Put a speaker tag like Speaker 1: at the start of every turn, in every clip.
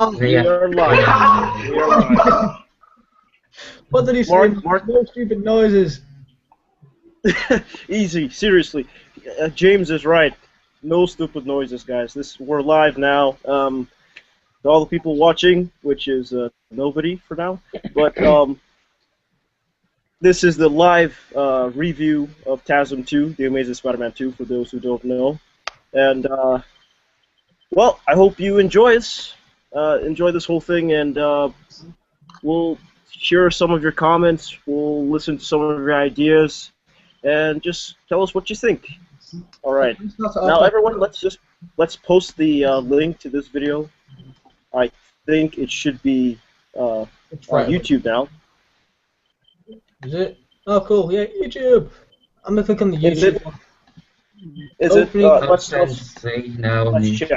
Speaker 1: We are live. We are live.
Speaker 2: What did he say?
Speaker 1: Mark.
Speaker 2: No stupid noises.
Speaker 1: Easy, seriously. James is right. No stupid noises, guys. We're live now. To all the people watching, which is nobody for now, but this is the live review of TASM 2, The Amazing Spider-Man 2, for those who don't know. And well, I hope you enjoy this. Enjoy this whole thing, and we'll share some of your comments. We'll listen to some of your ideas, and just tell us what you think. All right. Now, everyone, let's post the link to this video. I think it should be on YouTube now.
Speaker 2: Is it? Oh, cool. Yeah, YouTube. I'm gonna click on the YouTube one.
Speaker 1: Is it? Let's
Speaker 3: check.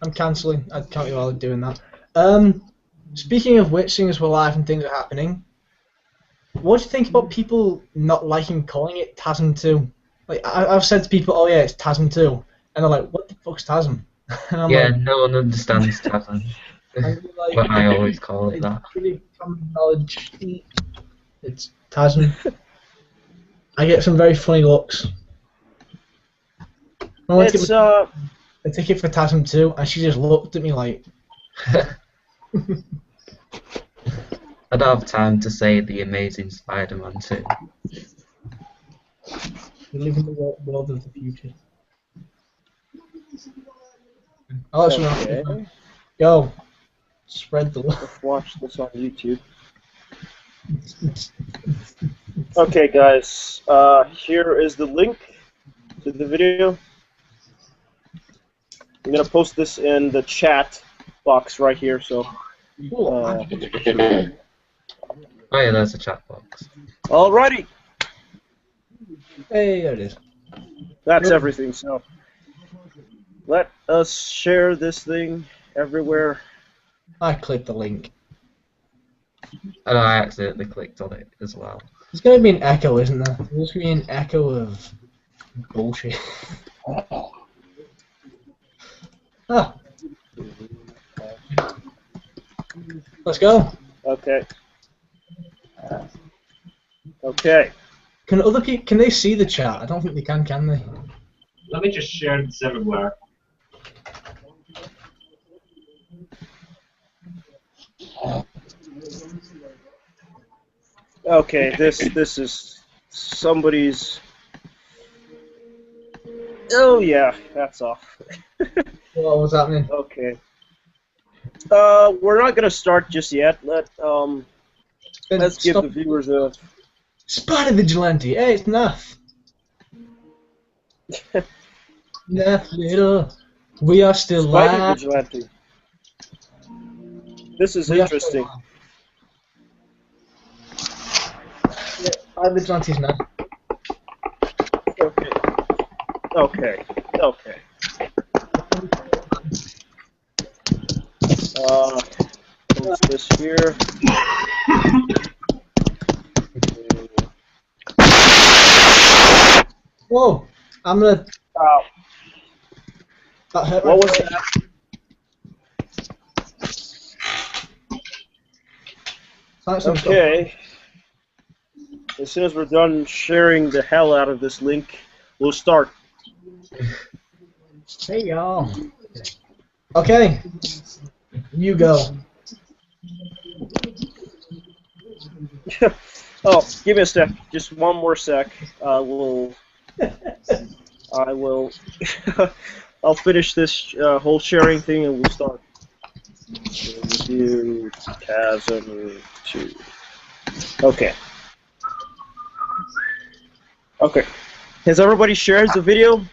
Speaker 2: I'm cancelling. I can't be bothered doing that. Speaking of which, seeing as we're live and things are happening, what do you think about people not liking calling it TASM 2? Like, I've said to people, oh yeah, it's TASM 2, and they're like, what the fuck's TASM?
Speaker 3: Yeah, like, no one understands TASM.
Speaker 2: Like,
Speaker 3: but I always call it that.
Speaker 2: Really common knowledge. It's TASM. I get some very funny looks. I take it for TASM 2, and she just looked at me like...
Speaker 3: I don't have time to say The Amazing Spider-Man 2.
Speaker 2: We live in the world of the future. Oh, that's okay. Go. Spread the love.
Speaker 1: Let's watch this on YouTube. Okay, guys. Here is the link to the video. I'm gonna post this in the chat box right here. So.
Speaker 3: Oh yeah, there's a chat box.
Speaker 1: Alrighty.
Speaker 2: Hey, there it is.
Speaker 1: That's everything. So let us share this thing everywhere.
Speaker 2: I clicked the link.
Speaker 3: And I accidentally clicked on it as well.
Speaker 2: There's going to be an echo, isn't there? There's going to be an echo of bullshit. Ah. Let's go.
Speaker 1: Okay. Okay.
Speaker 2: Can other people, can they see the chat? I don't think they can they?
Speaker 4: Let me just share this everywhere.
Speaker 1: Okay, this is somebody's. Oh yeah, that's off.
Speaker 2: What was happening?
Speaker 1: Okay. We're not gonna start just yet. Let's give the viewers a.
Speaker 2: Spider Vigilante. Hey, it's Nath. Nath little. We are still
Speaker 1: Spider
Speaker 2: live.
Speaker 1: Vigilante. This is interesting.
Speaker 2: Yeah, Spider Vigilante's Nath.
Speaker 1: Okay. Okay. Okay. Post this here.
Speaker 2: Whoa! I'm gonna.
Speaker 1: Ow.
Speaker 2: That hurt.
Speaker 1: What was that? Okay. As soon as we're done sharing the hell out of this link, we'll start.
Speaker 2: Hey y'all. Okay. You go.
Speaker 1: Oh, give me a sec. Just one more sec. I will. I'll finish this whole sharing thing and we'll start. Review TASM 2. Okay. Okay. Has everybody shared the video?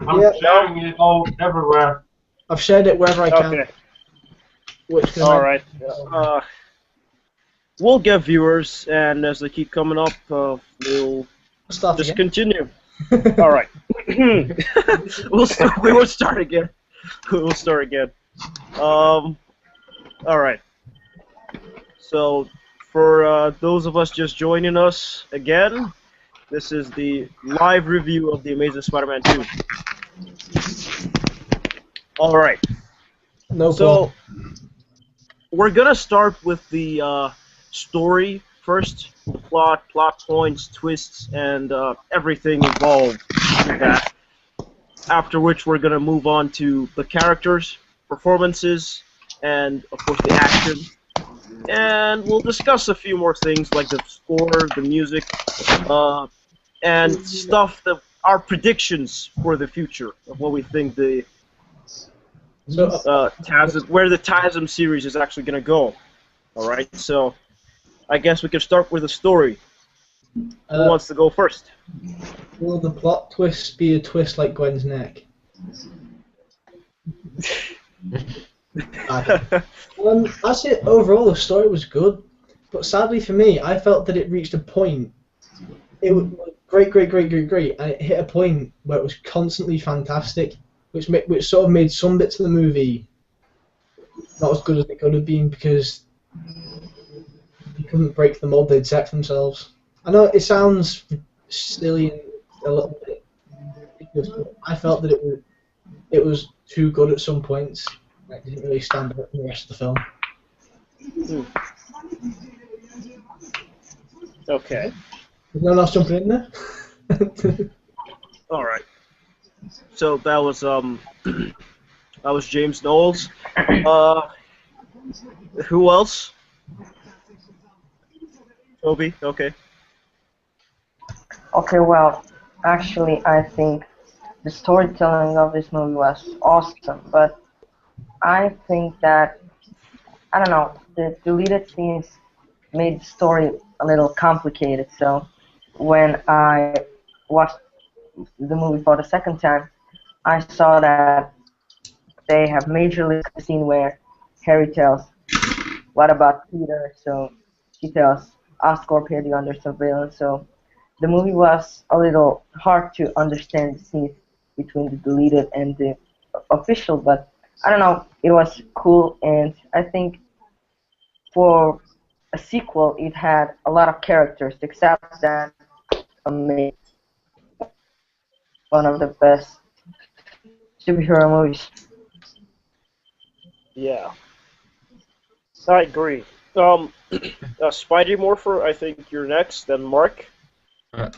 Speaker 4: I'm sharing it all everywhere.
Speaker 2: I've shared it wherever I can.
Speaker 1: Okay. All right. We'll get viewers, and as they keep coming up, we'll just continue. All right. We won't start again. We'll start again. All right. So, for those of us just joining us again, this is the live review of The Amazing Spider-Man 2. All right.
Speaker 2: No problem.
Speaker 1: we're gonna start with the story first, the plot points, twists, and everything involved with that. After which, we're gonna move on to the characters, performances, and of course the action. And we'll discuss a few more things like the score, the music, uh, and stuff that our predictions for the future of what we think the
Speaker 2: So,
Speaker 1: TASM, where the TASM series is actually gonna go. All right, so I guess we can start with the story. Who wants to go first?
Speaker 2: will the plot twist be a twist like Gwen's neck? I say overall the story was good, but sadly for me, I felt that it reached a point. It was great, and it hit a point where it was constantly fantastic, which sort of made some bits of the movie not as good as they could have been because they couldn't break the mold they'd set for themselves. I know it sounds silly and a little bit ridiculous, but I felt that it was too good at some points. It didn't really stand out in the rest of the film.
Speaker 1: Okay.
Speaker 2: Is no one else jumping in there?
Speaker 1: All right. So that was that was James Knowles. Who else? Toby. Okay.
Speaker 5: Okay, well, actually, I think the storytelling of this movie was awesome, but I think that, I don't know, the deleted scenes made the story a little complicated, so when I watched the movie for the second time, I saw that they have majorly cut the scene where Harry tells, "What about Peter?" So he tells, "Oscar Petty under surveillance." So the movie was a little hard to understand the scenes between the deleted and the official, but I don't know, it was cool, and I think for a sequel, it had a lot of characters, except that made one of the best superhero movies.
Speaker 1: Yeah. I agree. Spidey Morpher, I think you're next, then Mark.
Speaker 3: Uh,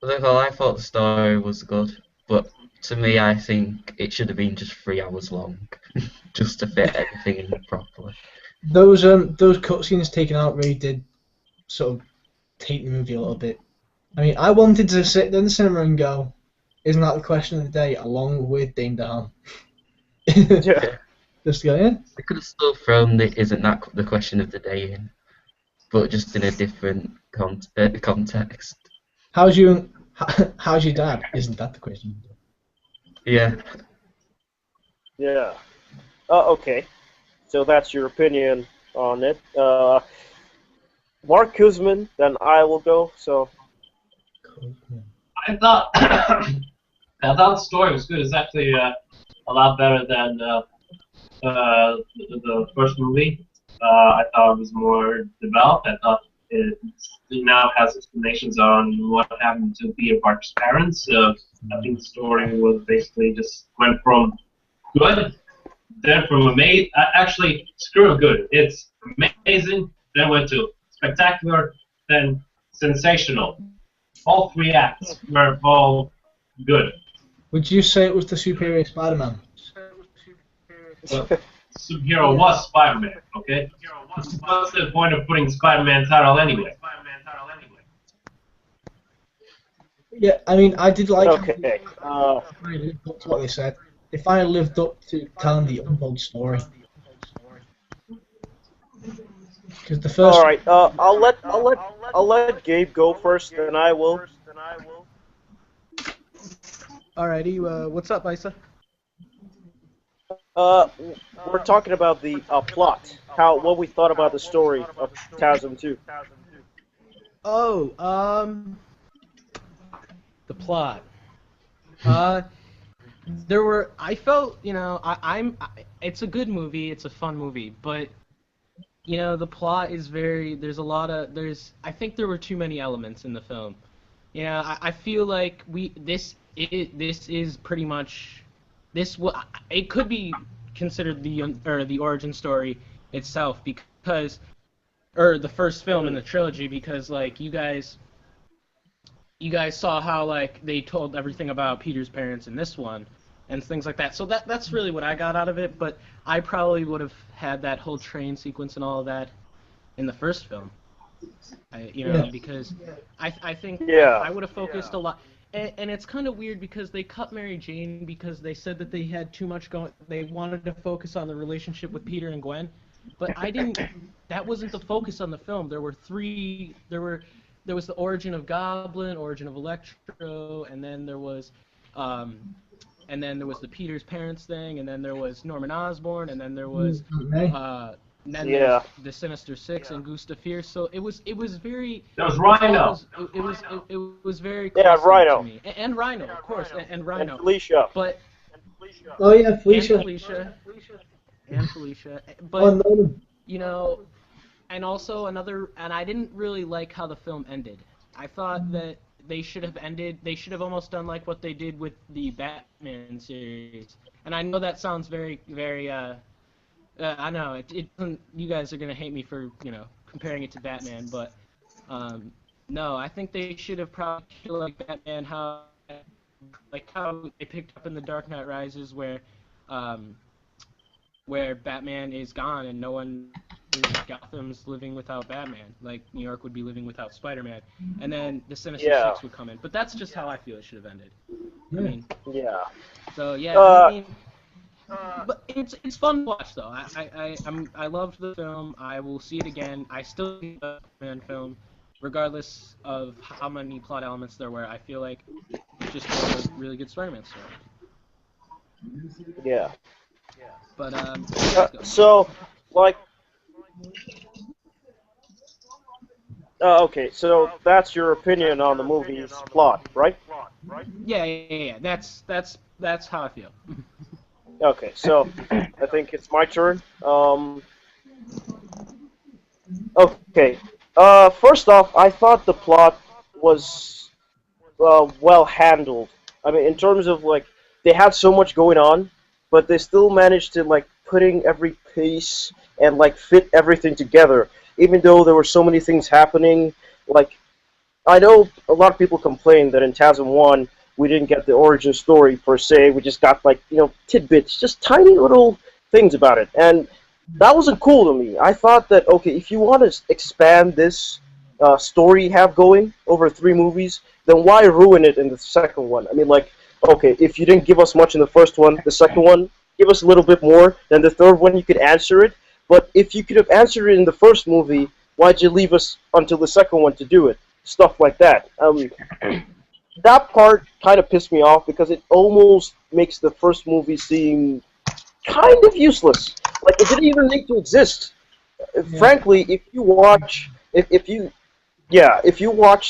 Speaker 3: Well, I thought the story was good, but to me, I think it should have been just 3 hours long, just to fit everything in properly.
Speaker 2: Those cutscenes taken out really did sort of take the movie a little bit. I mean, I wanted to sit in the cinema and go, "Isn't that the question of the day?" Along with Dane DeHaan.
Speaker 1: Yeah.
Speaker 2: Just go in.
Speaker 3: They could have still thrown the "isn't that the question of the day" in, but just in a different context.
Speaker 2: How's your dad? Isn't that the question?
Speaker 3: Yeah.
Speaker 1: Yeah. Okay. So that's your opinion on it. Mark Kuzman, then I will go. So.
Speaker 4: I thought I thought the story was good. It's actually a lot better than the first movie. I thought it was more developed. I thought it now has explanations on what happened to Peter Parker's parents. I think the story was basically just went from good, then from amazing. Actually, screw good. It's amazing. Then went to spectacular. Then sensational. All three acts were all good.
Speaker 2: Would you say it was the superior Spider-Man?
Speaker 4: Superhero was Spider-Man, okay? What's the point of putting Spider-Man title anyway?
Speaker 2: Yeah, I mean, I did like.
Speaker 1: Okay.
Speaker 2: Finally lived up to what they said. They finally lived up to telling the untold story. Because the first.
Speaker 1: All right. I'll let Gabe go first, then I will.
Speaker 6: Alrighty, what's up, Isa?
Speaker 1: We're talking about the plot. What we thought about the story of TASM 2.
Speaker 6: Oh, the plot. I felt, it's a good movie, it's a fun movie, but, the plot is I think there were too many elements in the film. I feel like this is pretty much, it could be considered the origin story itself because, or the first film in the trilogy, because like you guys saw how like they told everything about Peter's parents in this one and things like that. So that's really what I got out of it. But I probably would have had that whole train sequence and all of that in the first film. Because I think I would have focused a lot. And it's kind of weird because they cut Mary Jane because they said that they had too much going. They wanted to focus on the relationship with Peter and Gwen, but I didn't. That wasn't the focus on the film. There was the origin of Goblin, origin of Electro, and then there was the Peter's parents thing, and then there was Norman Osborn, and then there was and then there's the Sinister Six and Gustav Fierce. So it was very.
Speaker 4: There was Rhino.
Speaker 6: It was very
Speaker 1: Rhino
Speaker 6: to me. And Rhino, of course, and Rhino.
Speaker 1: And Felicia.
Speaker 6: But
Speaker 2: oh yeah, Felicia.
Speaker 6: And Felicia. But and also and I didn't really like how the film ended. I thought that they should have almost done like what they did with the Batman series. And I know that sounds very, very, I know, it doesn't, you guys are going to hate me for, comparing it to Batman, but, no, I think they should have probably killed like Batman, how they picked up in The Dark Knight Rises where Batman is gone and no one Gotham's living without Batman, like New York would be living without Spider-Man, and then the Sinister Six would come in. But that's just how I feel it should have ended. I mean, So but it's fun to watch though. I loved the film. I will see it again. I still think the Batman film, regardless of how many plot elements there were. I feel like it's just a really good Spider-Man story.
Speaker 1: Yeah.
Speaker 6: But
Speaker 1: so like. Okay, so that's your opinion on the movie's plot, right?
Speaker 6: Yeah. That's how I feel.
Speaker 1: Okay, so I think it's my turn. Okay. First off, I thought the plot was well handled. I mean, in terms of like they had so much going on, but they still managed to like putting every piece and like fit everything together. Even though there were so many things happening, like I know a lot of people complain that in TASM 1 we didn't get the origin story per se. We just got like tidbits, just tiny little things about it, and that wasn't cool to me. I thought that okay, if you want to expand this story you have going over 3 movies, then why ruin it in the second one? I mean, like, okay, if you didn't give us much in the first one, the second one, give us a little bit more. Then the third one, you could answer it. But if you could have answered it in the first movie, why'd you leave us until the second one to do it? Stuff like that. That part kind of pissed me off because it almost makes the first movie seem kind of useless. Like it didn't even need to exist. Frankly, if you watch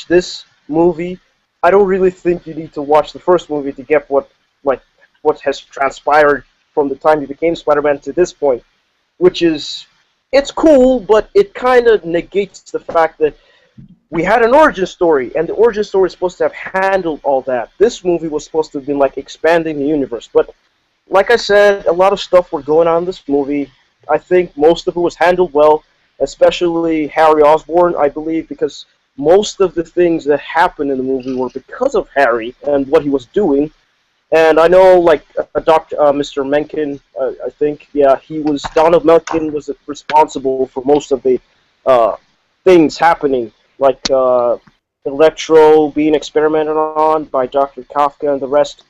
Speaker 1: this movie, I don't really think you need to watch the first movie to get what has transpired from the time you became Spider-Man to this point. Which is, it's cool, but it kind of negates the fact that we had an origin story, and the origin story is supposed to have handled all that. This movie was supposed to have been like expanding the universe, but like I said, a lot of stuff were going on in this movie. I think most of it was handled well, especially Harry Osborn, I believe, because most of the things that happened in the movie were because of Harry and what he was doing. And I know, like, Mr. Mencken, I think, Donald Mencken was responsible for most of the things happening, like Electro being experimented on by Dr. Kafka and the rest.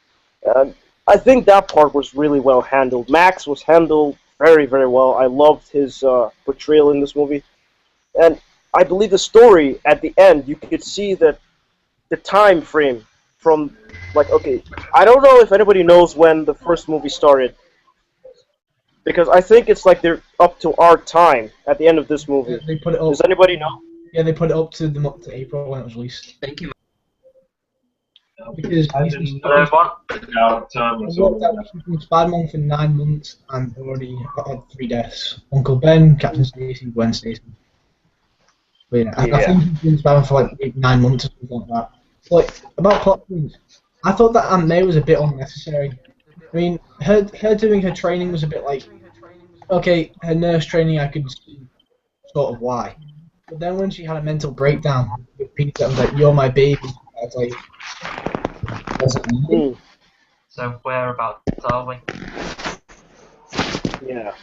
Speaker 1: I think that part was really well handled. Max was handled very, very well. I loved his portrayal in this movie. And I believe the story, at the end, you could see that the time frame from, like, okay, I don't know if anybody knows when the first movie started, because I think it's like they're up to our time at the end of this movie.
Speaker 2: Yeah, they put it up.
Speaker 1: Does anybody know?
Speaker 2: Yeah, they put it up to April when it was released.
Speaker 3: Thank you.
Speaker 2: Because
Speaker 4: I didn't out of time or something.
Speaker 2: Spider-Man for 9 months and already had 3 deaths. Uncle Ben, Captain Stacy, Gwen Stacy. But yeah, I think he's been Spider-Man for like 9 months or something like that. Like, about plot things, I thought that Aunt May was a bit unnecessary. I mean, her doing her training was a bit like, okay, her nurse training I could see sort of why. But then when she had a mental breakdown with Peter and was like, "You're my baby," I was like, "Was it needed?"
Speaker 3: So whereabouts are we?
Speaker 1: Yeah.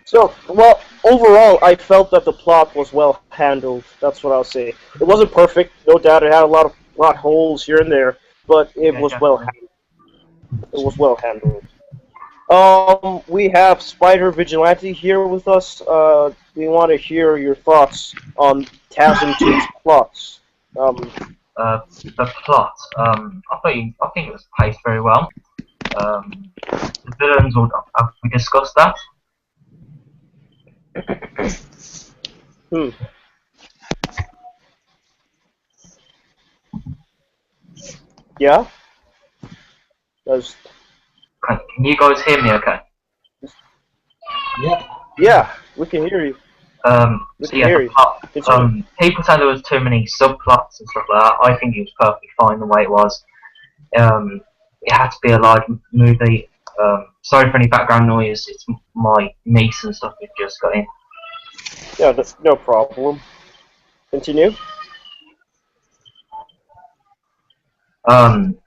Speaker 1: So, well, overall, I felt that the plot was well handled. That's what I'll say. It wasn't perfect, no doubt. It had a lot of plot holes here and there, but it
Speaker 3: Yeah,
Speaker 1: was well
Speaker 3: definitely.
Speaker 1: it was well handled. We have Spider Vigilante here with us. We want to hear your thoughts on TASM 2's plots.
Speaker 3: The plot. I think it was paced very well. The villains. Have we discussed that?
Speaker 1: Hmm. Yeah. That's,
Speaker 3: Can you guys hear me? Okay.
Speaker 2: Yeah.
Speaker 1: yeah, we can hear you. We
Speaker 3: So
Speaker 1: can
Speaker 3: yeah,
Speaker 1: hear
Speaker 3: the
Speaker 1: you.
Speaker 3: plot.
Speaker 1: Continue.
Speaker 3: People said there was too many subplots and stuff like that. I think it was perfectly fine the way it was. It had to be a large movie. Sorry for any background noise. It's my niece and stuff who just got in.
Speaker 1: Yeah, no problem. Continue.
Speaker 3: Um,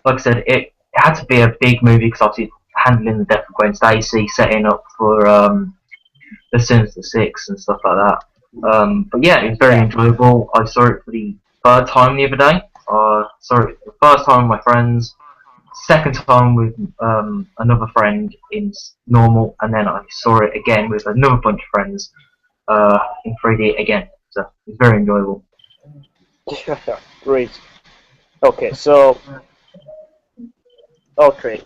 Speaker 3: like I said, it had to be a big movie because obviously handling the death of Gwen Stacy, setting up for the Sinister Six and stuff like that. But yeah, it was very enjoyable. I saw it for the third time the other day. Saw it the first time with my friends, second time with another friend in normal, and then I saw it again with another bunch of friends in 3D again. So it was very enjoyable.
Speaker 1: Great. Okay,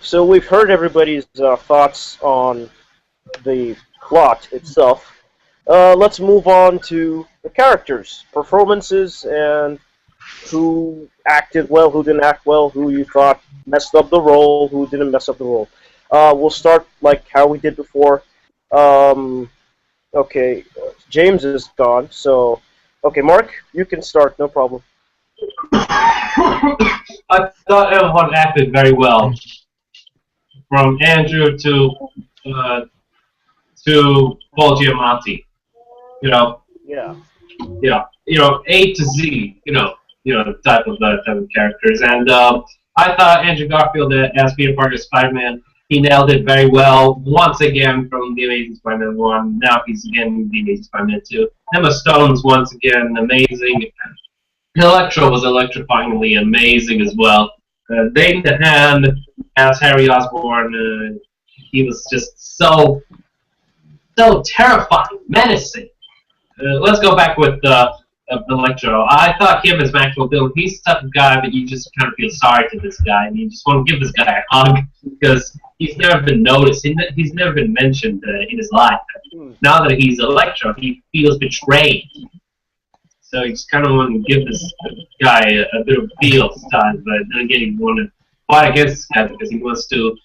Speaker 1: so we've heard everybody's thoughts on the plot itself. Let's move on to the characters, performances, and who acted well, who didn't act well, who you thought messed up the role, who didn't mess up the role. We'll start like how we did before. Okay, James is gone, so okay, Mark, you can start, no problem.
Speaker 4: I thought everyone acted very well, from Andrew to Paul Giamatti. You know,
Speaker 1: Yeah.
Speaker 4: A to Z. Type of characters. And I thought Andrew Garfield as Peter Parker Spider-Man, he nailed it very well. Once again from The Amazing Spider-Man 1, now he's again in The Amazing Spider-Man 2. Emma Stone's once again amazing. Electro was electrifyingly amazing as well. Dane DeHaan as Harry Osborn, he was just so terrifying, menacing. Let's go back with Electro. I thought him as Maxwell Dillon, he's the type of guy that you just kind of feel sorry to this guy, and you just want to give this guy a hug because he's never been noticed. He's never been mentioned in his life. Now that he's Electro, he feels betrayed. So you just kind of want to give this guy a bit of feel time, but then again, you want to fight against this guy because he wants to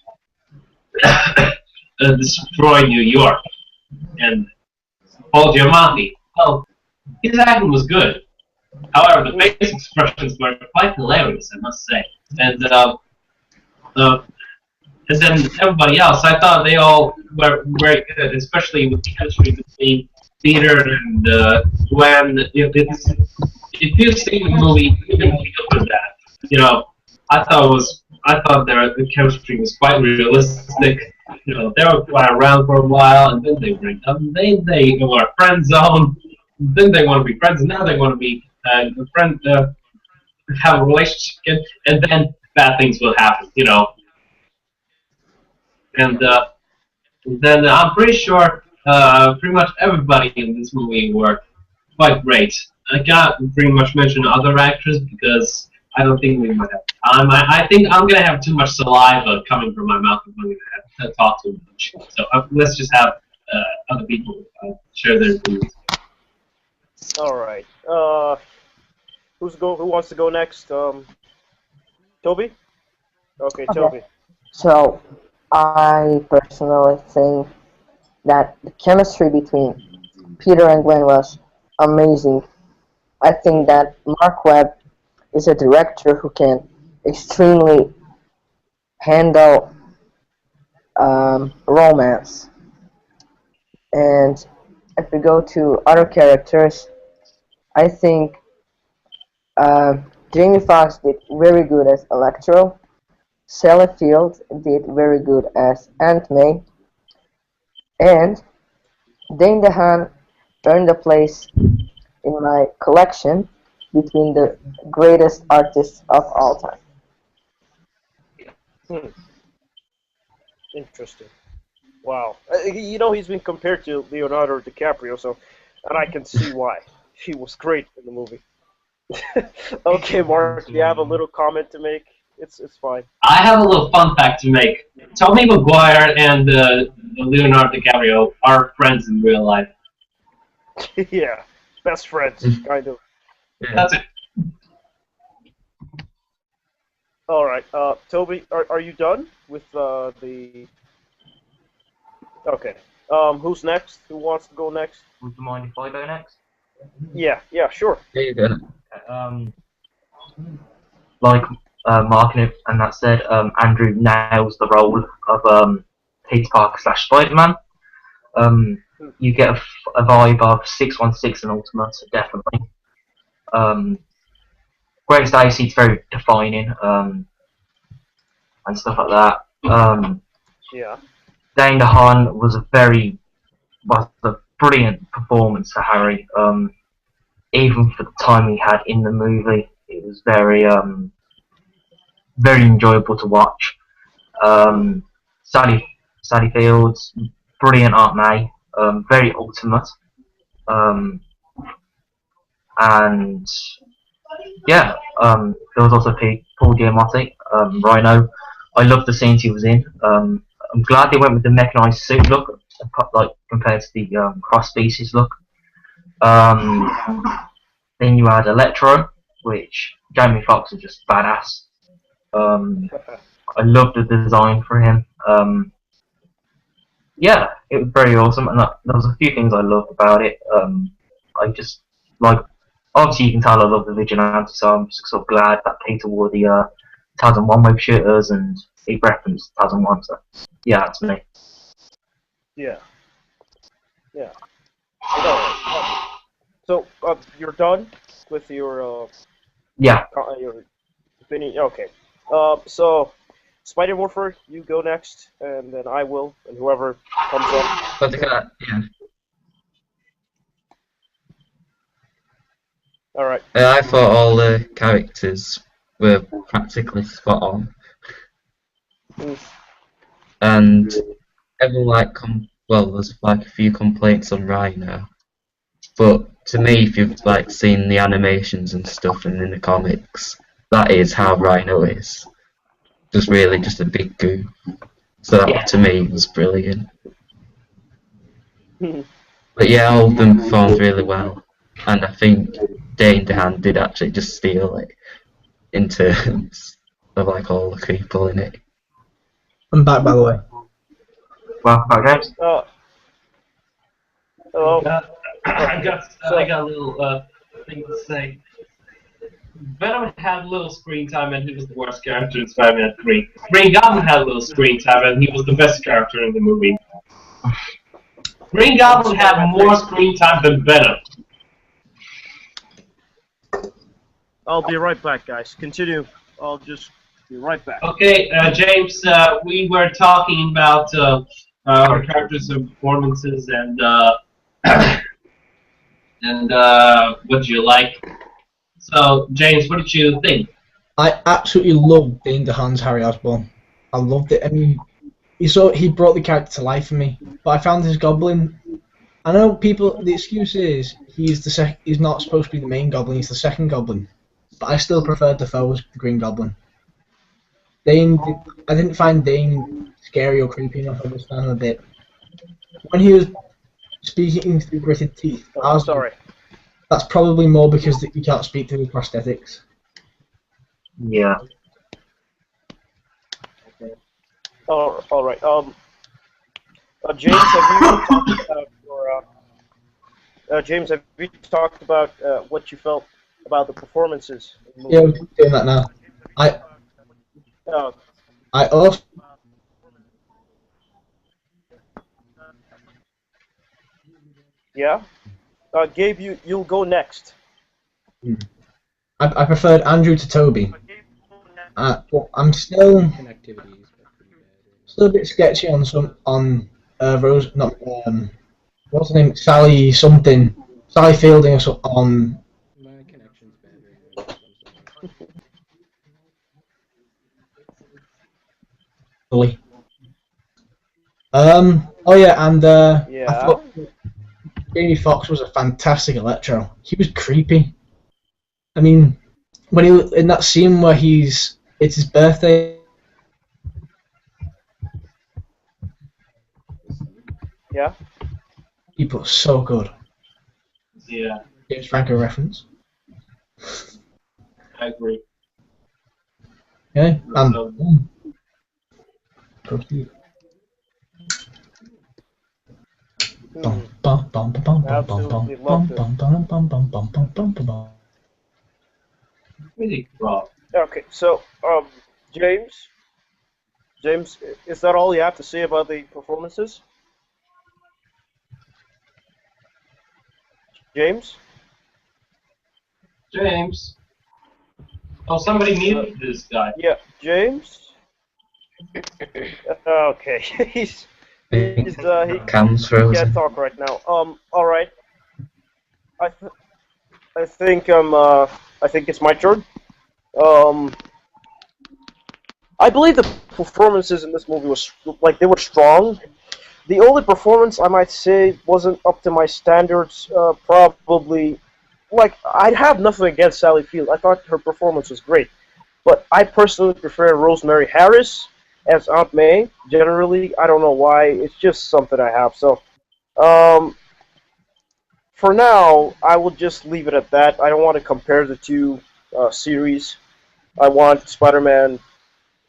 Speaker 4: destroy New York. And Paul Giamatti, well, his acting was good. However, the face expressions were quite hilarious, I must say. And then everybody else, I thought they all were very good, especially with the chemistry between Peter and Gwen. If you've seen the movie, you can feel for that. I thought the chemistry was quite realistic. They were quite around for a while, and then they break up. And then they were friend zone. Then they want to be friends, and now they want to be friend, have a relationship again, and then bad things will happen. And then I'm pretty sure pretty much everybody in this movie were quite great. I can't pretty much mention other actors because I don't think we might have time. I think I'm going to have too much saliva coming from my mouth if I'm going to talk too much. So let's just have other people share their opinions.
Speaker 1: All right. Who wants to go next? Toby? Okay, Toby.
Speaker 5: So, I personally think that the chemistry between Peter and Gwen was amazing. I think that Mark Webb is a director who can extremely handle romance. And if we go to other characters, I think Jamie Foxx did very good as Electro. Sally Field did very good as Aunt May, and Dane DeHaan earned a place in my collection between the greatest artists of all time.
Speaker 1: Hmm. Interesting. Wow. He's been compared to Leonardo DiCaprio, so, and I can see why. He was great in the movie. Okay, Mark, do you have a little comment to make? It's fine.
Speaker 4: I have a little fun fact to make. Tobey Maguire and Leonardo DiCaprio are friends in real life.
Speaker 1: Yeah, best friends, kind of.
Speaker 3: Yeah.
Speaker 4: That's it.
Speaker 1: All right, Toby, are you done with the? Okay. Who's next? Who wants to go next?
Speaker 3: Would you mind if I go next?
Speaker 1: Yeah, sure.
Speaker 2: There you go.
Speaker 3: Um, like Mark and that said, Andrew nails the role of Peter Parker slash Spider-Man. You get a vibe of 616 and Ultimate, definitely. Greatest AC is very defining, and stuff like that.
Speaker 1: Yeah.
Speaker 3: Dane DeHaan was a brilliant performance for Harry. Even for the time he had in the movie, it was very enjoyable to watch. Sally Fields, brilliant Aunt May, very Ultimate. And yeah, there was also Paul Giamatti, Rhino. I loved the scenes he was in. I'm glad they went with the mechanized suit look, like compared to the cross species look. Then you had Electro, which Jamie Foxx was just badass. I loved the design for him. Yeah, it was very awesome, and there was a few things I loved about it. I just like, obviously you can tell I love the Vigilante, so I'm just sort of glad that Peter wore the TASM 1 web shooters and he referenced TASM 1, so yeah, that's me.
Speaker 1: Yeah. Yeah. So you're done with
Speaker 3: Yeah,
Speaker 1: your opinion. Okay. So Spider Morpher, you go next, and then I will, and whoever comes up.
Speaker 2: But yeah.
Speaker 1: All right.
Speaker 2: I thought all the characters were practically spot on,
Speaker 1: Mm.
Speaker 2: and everyone there's like a few complaints on Rhino, but to me, if you've like seen the animations and stuff and in the comics, that is how Rhino is. Just a big goo. So that to me was brilliant. But yeah, all of them performed really well, and I think Dane DeHaan did actually just steal it in terms of like all the people in it. I'm back, by the way.
Speaker 3: well, James.
Speaker 1: Hello.
Speaker 4: I got a little thing to say. Venom had little screen time and he was the worst character in Spider-Man 3. Green Goblin had a little screen time and he was the best character in the movie. Green Goblin had more screen time than Venom.
Speaker 1: I'll be right back, guys. Continue. I'll just be right back.
Speaker 4: Okay, James, we were talking about our characters and performances and what you like. So, James, what did you think?
Speaker 2: I absolutely loved Dane DeHaan's Harry Osborn. I loved it. I mean, he brought the character to life for me. But I found his Goblin. I know the excuse is he's not supposed to be the main Goblin. He's the second Goblin. But I still preferred Defoe as the Green Goblin. I didn't find Dane scary or creepy enough. I understand him a bit. When he was speaking through gritted teeth, I was
Speaker 1: sorry.
Speaker 2: That's probably more because you can't speak through the prosthetics.
Speaker 3: Yeah.
Speaker 1: Oh, all right. James, have you talked about James, have you talked about what you felt about the performances? In the movie?
Speaker 2: Yeah, we're doing that now. I also
Speaker 1: Yeah. Gabe, you'll go next.
Speaker 2: I preferred Andrew to Toby. But I'm still
Speaker 6: Connectivity is pretty bad.
Speaker 2: a bit sketchy on Rose, not what's her name, Sally something, Sally Fielding or so, on
Speaker 6: My connection's bad right now. I'm sorry.
Speaker 2: Lily. Oh yeah, and I
Speaker 1: Yeah.
Speaker 2: thought Jamie Foxx was a fantastic Electro. He was creepy. I mean, when he in that scene where it's his birthday,
Speaker 1: Yeah.
Speaker 2: he was so good.
Speaker 4: Yeah,
Speaker 2: James Franco reference.
Speaker 4: I agree.
Speaker 2: Okay, and
Speaker 4: So,
Speaker 2: proceed.
Speaker 1: Hmm. Absolutely loved it.
Speaker 4: really rough.
Speaker 1: Okay, so James, James, is that all you have to say about the performances? James?
Speaker 4: James. Oh, somebody
Speaker 1: Uh,
Speaker 4: muted this guy.
Speaker 1: yeah, James. Okay, he
Speaker 3: Cam's
Speaker 1: can't
Speaker 3: frozen.
Speaker 1: talk right now. All right. I th I think I think it's my turn. Um, I believe the performances in this movie was like they were strong. The only performance I might say wasn't up to my standards. Probably, like I'd have nothing against Sally Field. I thought her performance was great, but I personally prefer Rosemary Harris as Aunt May. Generally, I don't know why. It's just something I have. So, um, for now, I will just leave it at that. I don't want to compare the two series. I want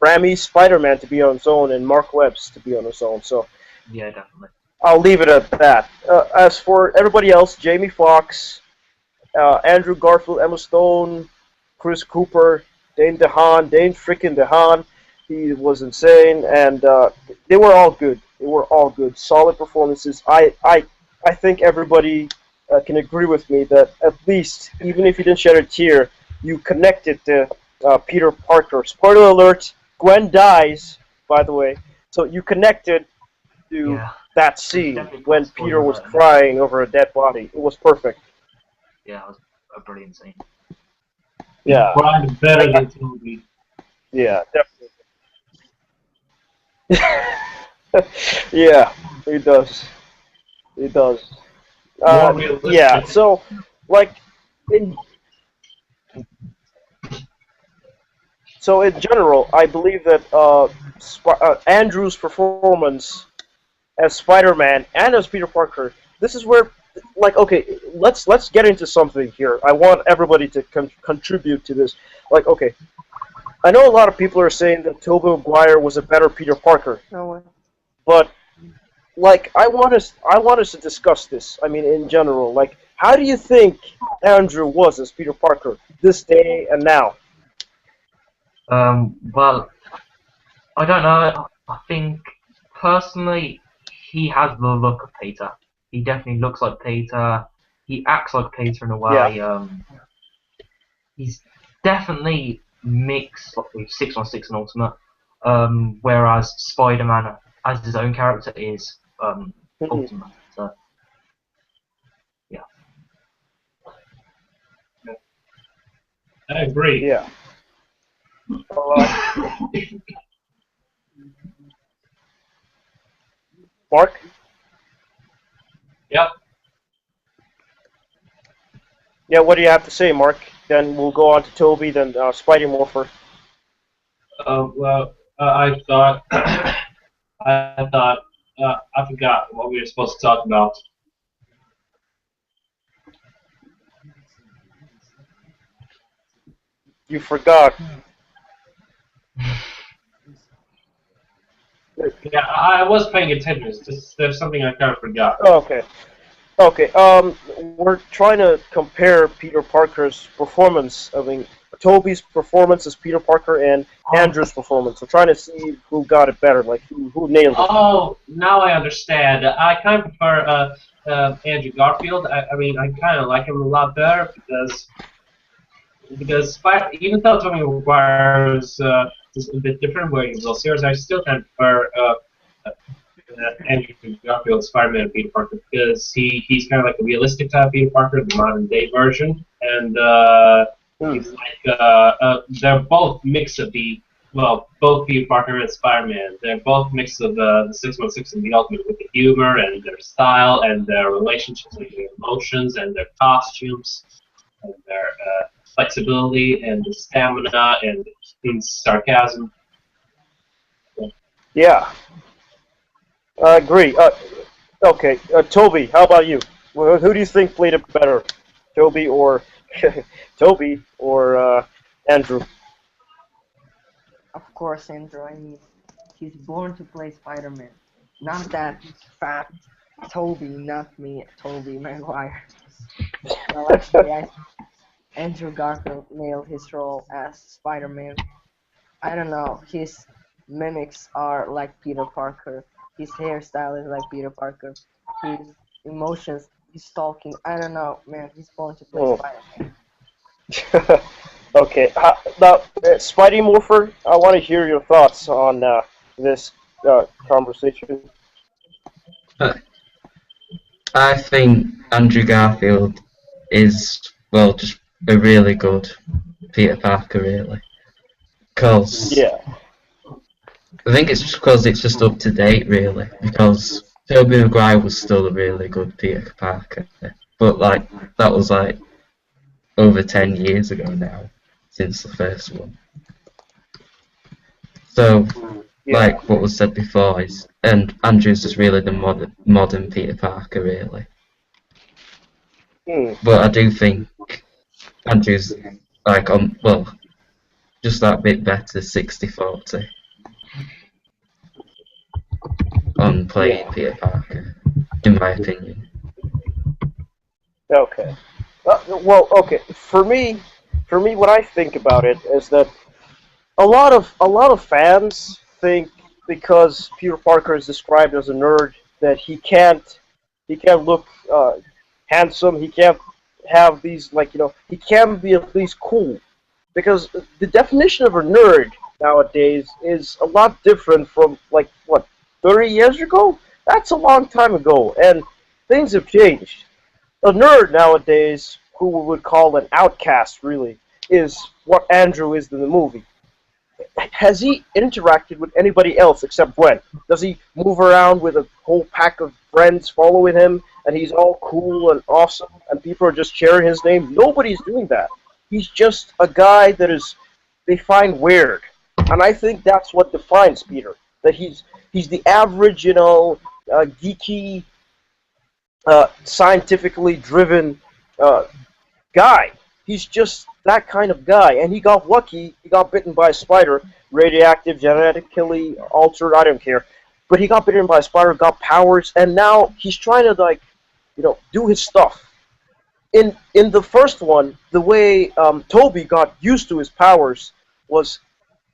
Speaker 1: Raimi's Spider-Man to be on its own, and Mark Webb's to be on its own. So
Speaker 3: Yeah, definitely.
Speaker 1: I'll leave it at that. As for everybody else, Jamie Foxx, Andrew Garfield, Emma Stone, Chris Cooper, Dane freaking DeHaan, he was insane, and they were all good. They were all good, solid performances. I think everybody can agree with me that at least, even if you didn't shed a tear, you connected to Peter Parker. Spoiler alert: Gwen dies, by the way. So you connected to
Speaker 3: Yeah,
Speaker 1: that
Speaker 3: it's
Speaker 1: scene
Speaker 3: definitely quite
Speaker 1: when
Speaker 3: a
Speaker 1: Peter
Speaker 3: spoiler
Speaker 1: was
Speaker 3: alert in this.
Speaker 1: crying over a dead body. It was perfect.
Speaker 3: Yeah, it was a brilliant scene.
Speaker 4: He
Speaker 1: Yeah,
Speaker 4: cried
Speaker 1: I,
Speaker 4: better
Speaker 1: I
Speaker 4: than Toby.
Speaker 1: yeah, yeah, he does. He does.
Speaker 4: More
Speaker 1: Yeah.
Speaker 4: realistic.
Speaker 1: So, like, in in general, I believe that Andrew's performance as Spider-Man and as Peter Parker, this is where, like, okay, let's get into something here. I want everybody to contribute to this. Like, okay, I know a lot of people are saying that Tobey Maguire was a better Peter Parker,
Speaker 5: No way.
Speaker 1: but like I want us to discuss this. I mean, in general, like how do you think Andrew was as Peter Parker this day and now?
Speaker 3: Well, I don't know. I think personally, he has the look of Peter. He definitely looks like Peter. He acts like Peter in a
Speaker 1: Yeah.
Speaker 3: way. He's definitely mixed like, with 616 and Ultimate. Whereas Spider-Man, as his own character, is
Speaker 1: Mhm.
Speaker 3: Ultimate. So yeah,
Speaker 4: I agree.
Speaker 1: Yeah. Uh, Mark.
Speaker 4: Yep.
Speaker 1: Yeah. What do you have to say, Mark? Then we'll go on to Toby, then Spidey Morpher.
Speaker 4: Well, I thought, I thought, I forgot what we were supposed to talk about.
Speaker 1: You forgot.
Speaker 4: Yeah, I was paying attention. It's just there's something I kind of forgot.
Speaker 1: Oh, okay. Okay. We're trying to compare Peter Parker's performance. I mean, Toby's performance as Peter Parker and Andrew's performance. I'm trying to see who got it better, like who nailed it.
Speaker 4: Oh, now I understand. I kind of prefer Andrew Garfield. I mean, I kind of like him a lot better because even though Tobey Maguire is a bit different, where he was all serious, I still kind of prefer Andrew Garfield's Spider-Man and Peter Parker because he's kind of like a realistic type of Peter Parker, the modern day version, and he's like they're both mix of both Peter Parker and Spider-Man. They're both mix of the 616 and the Ultimate with the humor and their style and their relationships and their emotions and their costumes and their flexibility and the stamina and sarcasm.
Speaker 1: Yeah, I agree. Okay, Toby, how about you? Who do you think played it better, Toby or Toby or Andrew?
Speaker 5: Of course, Andrew. I mean, he's born to play Spider-Man. Not that fat Toby, not me, Toby Maguire. No, actually, Andrew Garfield nailed his role as Spider-Man. I don't know, his mimics are like Peter Parker. His hairstyle is like Peter Parker. His emotions, his talking, I don't know, man, he's born to play
Speaker 1: Oh.
Speaker 5: Spider-Man.
Speaker 1: Okay, now, Spidey Morpher, I want to hear your thoughts on this conversation.
Speaker 3: I think Andrew Garfield is, well, just a really good Peter Parker, really. Because
Speaker 1: Yeah.
Speaker 3: I think it's just because it's just up to date, really. Because Tobey Maguire was still a really good Peter Parker. But, like, that was, like, over 10 years ago now, since the first one. So,
Speaker 1: Yeah.
Speaker 3: like what was said before, and Andrew's just really the modern Peter Parker, really.
Speaker 1: Hmm.
Speaker 3: But I do think Andrew's, like, well, just that bit better, 60-40, on playing
Speaker 1: Yeah.
Speaker 3: Peter Parker, in my opinion.
Speaker 1: Okay. Well, okay. For me, what I think about it is that a lot of fans think because Peter Parker is described as a nerd that he can't look handsome. He can't have these he can be at least cool because the definition of a nerd nowadays is a lot different from 30 years ago. That's a long time ago, and things have changed. A nerd nowadays, who we would call an outcast, really, is what Andrew is in the movie. Has he interacted with anybody else except Gwen? Does he move around with a whole pack of friends following him, and he's all cool and awesome, and people are just cheering his name? Nobody's doing that. He's just a guy that they find weird, and I think that's what defines Peter. That he's the average, geeky, scientifically driven guy. He's just that kind of guy, and he got lucky. He got bitten by a spider, radioactive, genetically altered. I don't care, but he got bitten by a spider, got powers, and now he's trying to do his stuff. In the first one, the way Toby got used to his powers was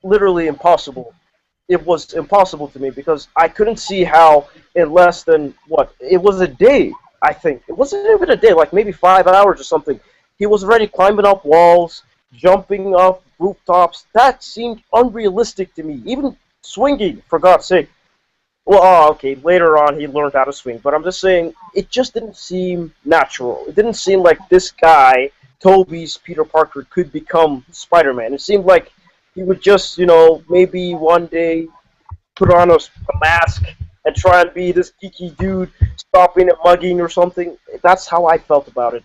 Speaker 1: literally impossible. It was impossible to me because I couldn't see how in less than it was a day. I think it wasn't even a day, like maybe 5 hours or something. He was already climbing up walls, jumping off rooftops. That seemed unrealistic to me. Even swinging, for God's sake. Well, okay, later on he learned how to swing, but I'm just saying, it just didn't seem natural. It didn't seem like this guy, Toby's Peter Parker, could become Spider-Man. It seemed like he would just, maybe one day put on a mask and try and be this geeky dude, stopping and mugging or something. That's how I felt about it.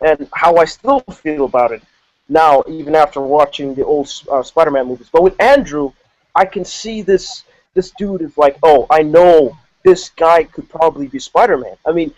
Speaker 1: And how I still feel about it now, even after watching the old Spider-Man movies. But with Andrew, I can see this dude is like, oh, I know this guy could probably be Spider-Man. I mean,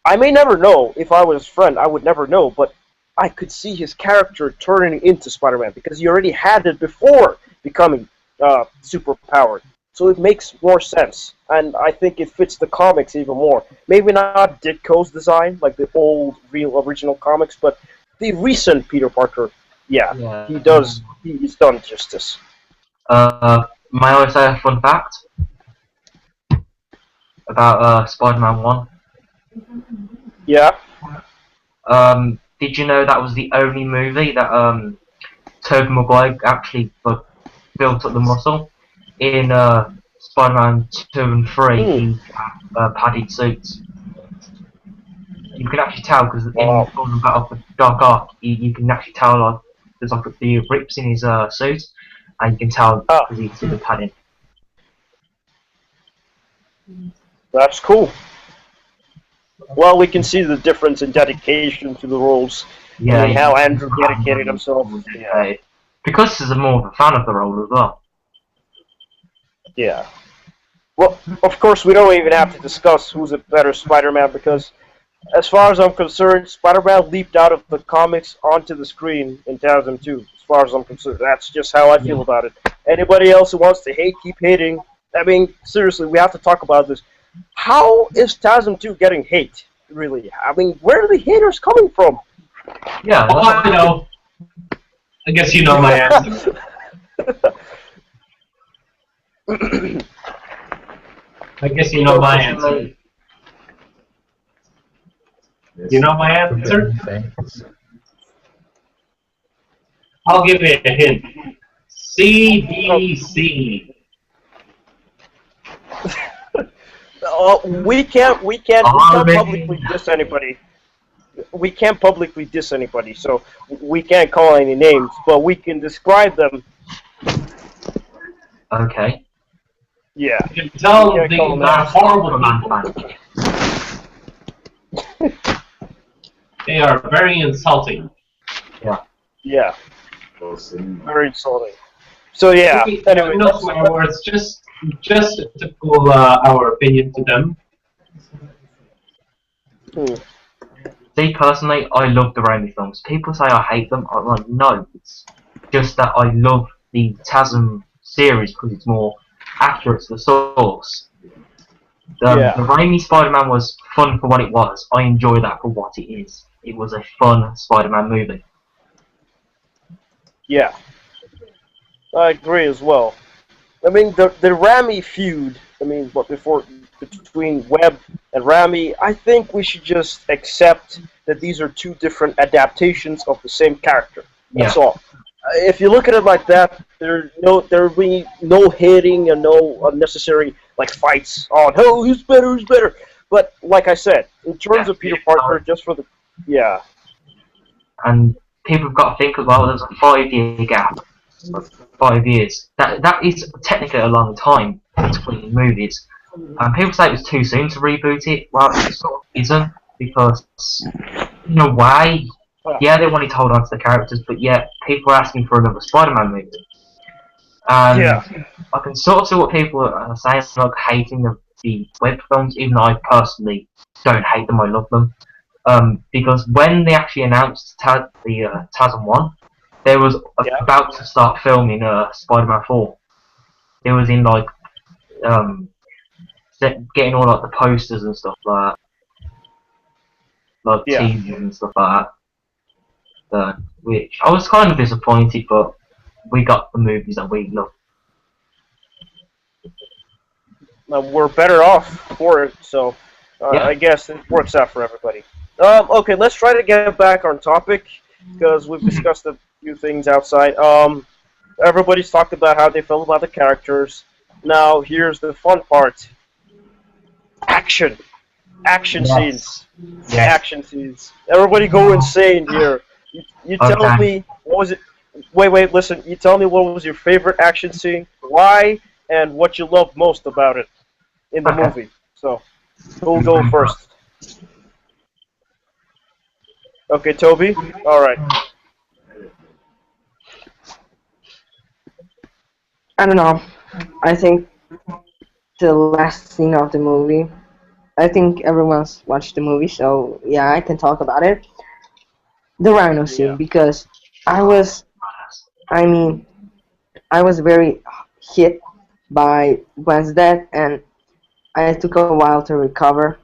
Speaker 1: I may never know. If I was his friend, I would never know, but I could see his character turning into Spider-Man because he already had it before becoming superpowered. So it makes more sense, and I think it fits the comics even more. Maybe not Ditko's design, like the old, real, original comics, but the recent Peter Parker yeah,
Speaker 3: Yeah.
Speaker 1: he does. He's done justice.
Speaker 3: May I say a fun fact about Spider-Man 1?
Speaker 1: Yeah.
Speaker 3: Did you know that was the only movie that Tobey Maguire actually built up the muscle? In Spider-Man 2 and 3,
Speaker 1: Hmm.
Speaker 3: he had padded suits. You can actually tell because in
Speaker 1: Wow.
Speaker 3: Full Battle for Dark Ark, you can actually tell like there's like the rips in his suit, and you can tell
Speaker 1: Ah,
Speaker 3: because he's the padding.
Speaker 1: that's cool. Well, we can see the difference in dedication to the roles. I
Speaker 3: Yeah,
Speaker 1: mean,
Speaker 3: you
Speaker 1: how
Speaker 3: can
Speaker 1: Andrew dedicated himself. Yeah.
Speaker 3: because he's more of a fan of the role as well.
Speaker 1: Yeah. Well, of course, we don't even have to discuss who's a better Spider-Man because, as far as I'm concerned, Spider-Man leaped out of the comics onto the screen in TASM 2. As far as I'm concerned, that's just how I
Speaker 3: Yeah.
Speaker 1: feel about it. Anybody else who wants to hate, keep hating. I mean, seriously, we have to talk about this. How is TASM 2 getting hate? Really? I mean, where are the haters coming from?
Speaker 3: Yeah,
Speaker 4: Oh, I know. I guess you know my answer. I guess you know my answer. You know my answer? I'll give you a hint. CBC.
Speaker 1: We can't publicly diss anybody. We can't publicly diss anybody, so we can't call any names, but we can describe them.
Speaker 3: Okay.
Speaker 1: Yeah.
Speaker 4: You can tell
Speaker 1: Yeah,
Speaker 4: they
Speaker 1: call them
Speaker 4: are
Speaker 1: out.
Speaker 4: horrible
Speaker 3: Superman
Speaker 4: people.
Speaker 3: fan.
Speaker 4: They are very insulting.
Speaker 1: Yeah. Very insulting. So yeah. Anyway,
Speaker 4: No swear words, just to cool our opinion to them.
Speaker 3: See, personally, I love the Raimi films. People say I hate them. I'm like, no, it's just that I love the TASM series because it's more accurate to the source.
Speaker 1: Yeah.
Speaker 3: The Raimi Spider-Man was fun for what it was. I enjoy that for what it is. It was a fun Spider-Man movie.
Speaker 1: Yeah. I agree as well. I mean, the Rami feud. I mean, but before between Webb and Rami, I think we should just accept that these are two different adaptations of the same character. That's all. If you look at it like that, there will be no hitting and no unnecessary like fights on who's better. But like I said, in terms of Peter Parker, just for the
Speaker 3: And people have got to think as well. There's a 5-year gap. 5 years. That is technically a long time between movies. And people say it was too soon to reboot it. Well, it sort of isn't because in a way, yeah, they wanted to hold on to the characters, but yet people are asking for another Spider-Man movie. And I can sort of see what people are saying, like hating the web films, even though I personally don't hate them, I love them. Because when they actually announced the TASM 1, they was about to start filming Spider-Man 4. It was in like getting all like the posters and stuff like that, like teasers and stuff like that. Which I was kind of disappointed, but we got the movies that we love.
Speaker 1: we're better off for it, so I guess it works out for everybody. Okay, let's try to get back on topic because we've discussed a few things outside. Everybody's talked about how they felt about the characters. Now here's the fun part: action scenes, action scenes. Everybody go insane here. You tell me what was it? Wait, listen. You tell me what was your favorite action scene, why, and what you loved most about it in the movie. So, who'll go first? Okay, Toby. All right.
Speaker 5: I don't know. I think the last scene of the movie. I think everyone's watched the movie, so yeah, I can talk about it. The Rhino scene, because I was very hit by Gwen's death, and I took a while to recover.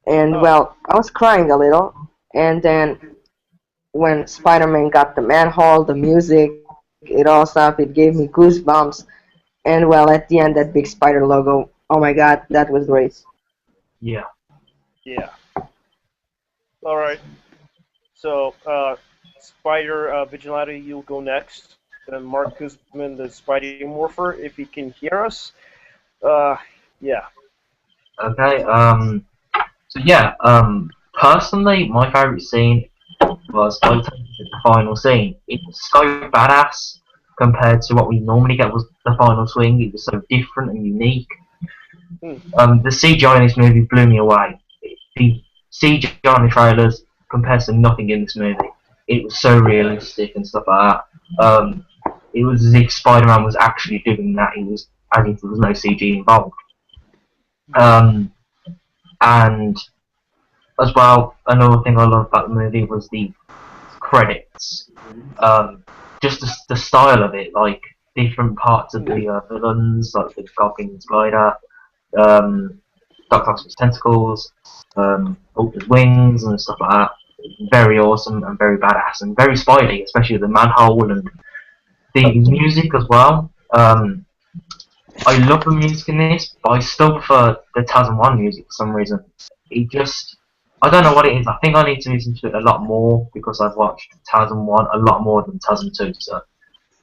Speaker 5: And well, I was crying a little, and then when Spider-Man got the manhole, the music, it all stuff, it gave me goosebumps. And well, at the end, that big spider logo, oh my god, that was great.
Speaker 3: Yeah.
Speaker 1: Yeah. All right. So, Spider Vigilante, you'll go next. Then Mark Guzman, the Spidey Morpher, if he can hear us. Uh, yeah.
Speaker 3: Okay. So yeah. Personally, my favorite scene was the final scene. It was so badass compared to what we normally get with the final swing. It was so different and unique.
Speaker 1: Hmm.
Speaker 3: The CGI in this movie blew me away. The CGI in the trailers compares to nothing in this movie. It was so realistic and stuff like that. It was as if Spider-Man was actually doing that. It was as if there was no CG involved. And as well, another thing I loved about the movie was the credits. Just the style of it, like different parts of the villains, like the Goblin Spider, Doc Ock's tentacles, Hulk's wings and stuff like that. Very awesome and very badass and very Spidey, especially the manhole and the music as well. I love the music in this, but I still prefer the TASM 1 music for some reason. It just, I don't know what it is. I think I need to listen to it a lot more because I've watched TASM 1 a lot more than TASM 2. So,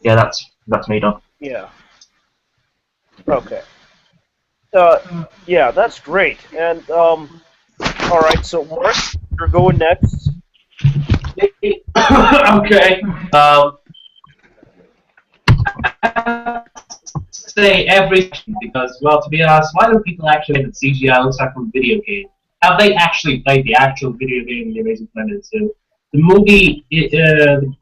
Speaker 3: yeah, that's me done.
Speaker 1: Yeah. Okay. Yeah, that's great. And all right. So Mark, you're going next.
Speaker 4: Okay. Say every because, well, to be honest, why do people actually think that CGI looks like from a video game? Have they actually played the actual video game, The Amazing Planet 2? The movie, the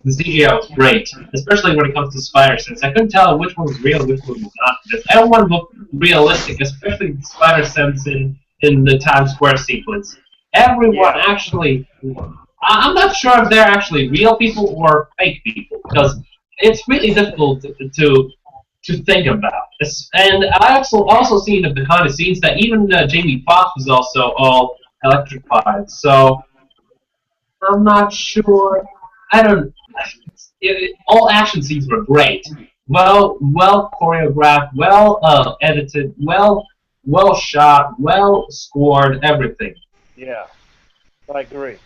Speaker 4: CGI was great, especially when it comes to spider sense. I couldn't tell which one was real, which one was not. Because I don't want to look realistic, especially the spider sense in the Times Square sequence. Everyone actually, I'm not sure if they're actually real people or fake people, because it's really difficult to think about. And I also seen the behind the scenes that even Jamie Foxx was also all electrified. So I'm not sure. I don't. All action scenes were great. Well choreographed, well edited, well shot, well scored, everything.
Speaker 1: Yeah, I agree.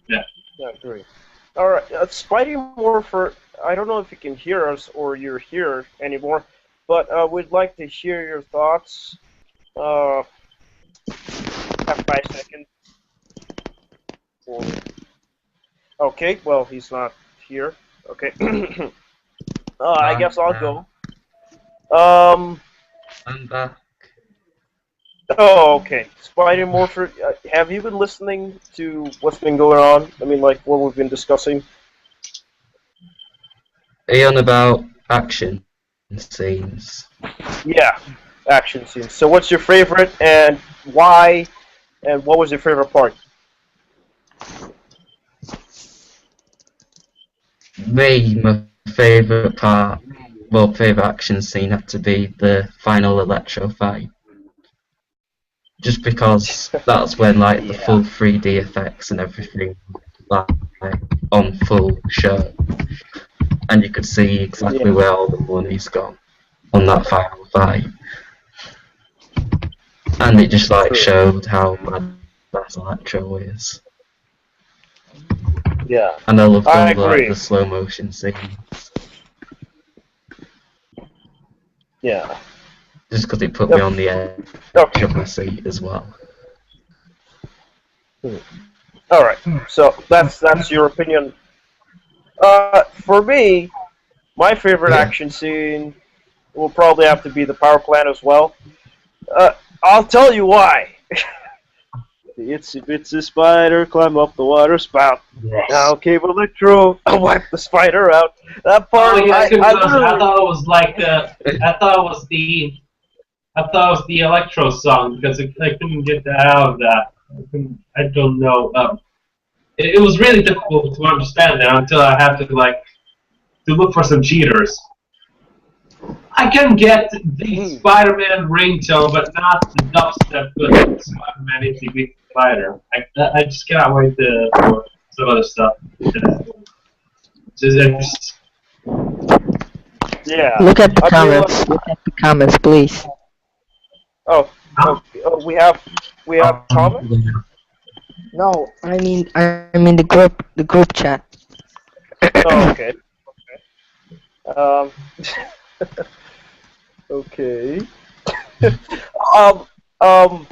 Speaker 4: Yeah.
Speaker 1: I agree. All right, Spidey Morpher, I don't know if you can hear us or you're here anymore, but we'd like to hear your thoughts. Have 5 seconds. Okay, well, he's not here. Okay. I guess I'll go.
Speaker 7: I'm back.
Speaker 1: Oh, okay. Spidey Morpher, have you been listening to what's been going on? I mean, like, what we've been discussing?
Speaker 7: Are you on about action scenes?
Speaker 1: Yeah, action scenes. So what's your favorite and why, and what was your favorite part?
Speaker 7: My favourite part, well, favourite action scene had to be the final Electro fight. Just because that's when, like, the full 3D effects and everything, like, on full show. And you could see exactly where all the money's gone on that final fight. And it just, like, showed how bad that Electro is.
Speaker 1: Yeah.
Speaker 7: And I loved all the slow motion scenes.
Speaker 1: Yeah.
Speaker 7: Just because it put me on the edge of my seat as well.
Speaker 1: All right. So that's your opinion. For me, my favorite action scene will probably have to be the power plant as well. I'll tell you why. It's a spider, climb up the water spout.
Speaker 3: Yes.
Speaker 1: Now, cable Electro, wipe the spider out. That part,
Speaker 4: Oh, yeah,
Speaker 1: I
Speaker 4: thought it was like I thought it was the Electro song because I couldn't get that out of that. I don't know. It was really difficult to understand that until I had to look for some cheaters. I can get the Spider-Man ringtone, but not the dubstep with Spider-Man MTV Spider. I just cannot wait for some other stuff. Just interesting.
Speaker 1: Yeah.
Speaker 8: Look at the
Speaker 1: I mean,
Speaker 8: comments. Look at the comments, please.
Speaker 1: oh, we have comments.
Speaker 7: Yeah.
Speaker 8: No, I mean the group chat.
Speaker 1: Oh, okay. Um, okay. um,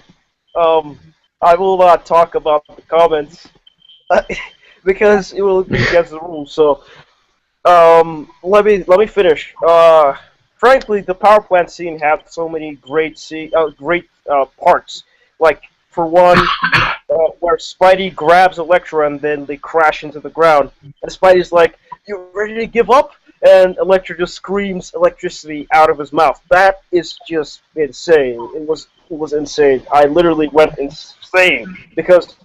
Speaker 1: um, I will not talk about the comments because it will be against the rules. So, let me finish. Frankly, the power plant scene had so many great parts. Like for one, where Spidey grabs Elektra and then they crash into the ground, and Spidey's like, "You ready to give up?" And Elektra just screams electricity out of his mouth. That is just insane. It was insane. I literally went insane because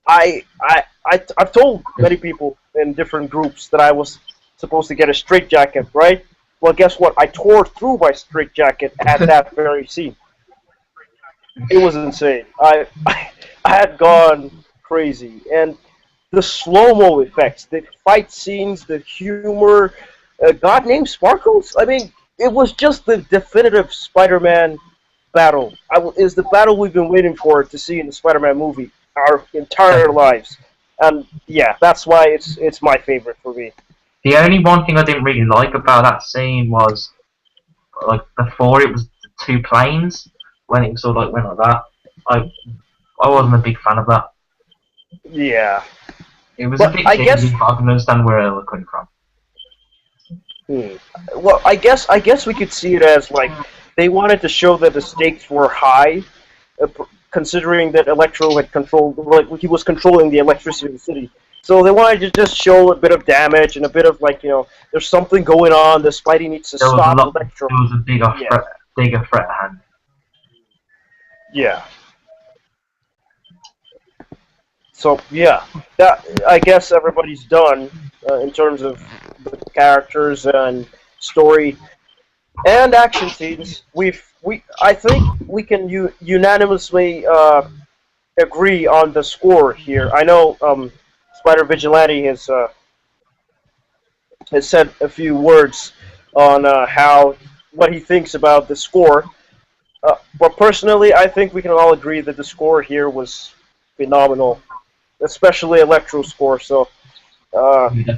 Speaker 1: I've told many people in different groups that I was supposed to get a straitjacket, right? Well, guess what? I tore through my straitjacket at that very scene. It was insane. I had gone crazy, and the slow-mo effects, the fight scenes, the humor, God named Sparkles. I mean, it was just the definitive Spider-Man battle. Is the battle we've been waiting for to see in the Spider-Man movie our entire lives, and yeah, that's why it's my favorite for me.
Speaker 3: The only one thing I didn't really like about that scene was, like, before it was the two planes, when it sort of like went like that. I wasn't a big fan of that.
Speaker 1: Yeah.
Speaker 3: It was
Speaker 1: But
Speaker 3: a bit
Speaker 1: I
Speaker 3: cheesy,
Speaker 1: guess
Speaker 3: but I can understand where it was coming from.
Speaker 1: Well, I guess we could see it as like they wanted to show that the stakes were high, considering that Electro had controlled, like he was controlling the electricity of the city. So they wanted to just show a bit of damage and a bit of like there's something going on. The Spidey needs to
Speaker 3: There was a
Speaker 1: stop
Speaker 3: lot.
Speaker 1: Electro.
Speaker 3: There was a
Speaker 1: Yeah.
Speaker 3: bigger threat at hand.
Speaker 1: Yeah. So yeah, that I guess everybody's done in terms of the characters and story and action scenes. I think we can unanimously agree on the score here. I know Spider Vigilante has said a few words on what he thinks about the score. But personally, I think we can all agree that the score here was phenomenal, especially Electro's score. So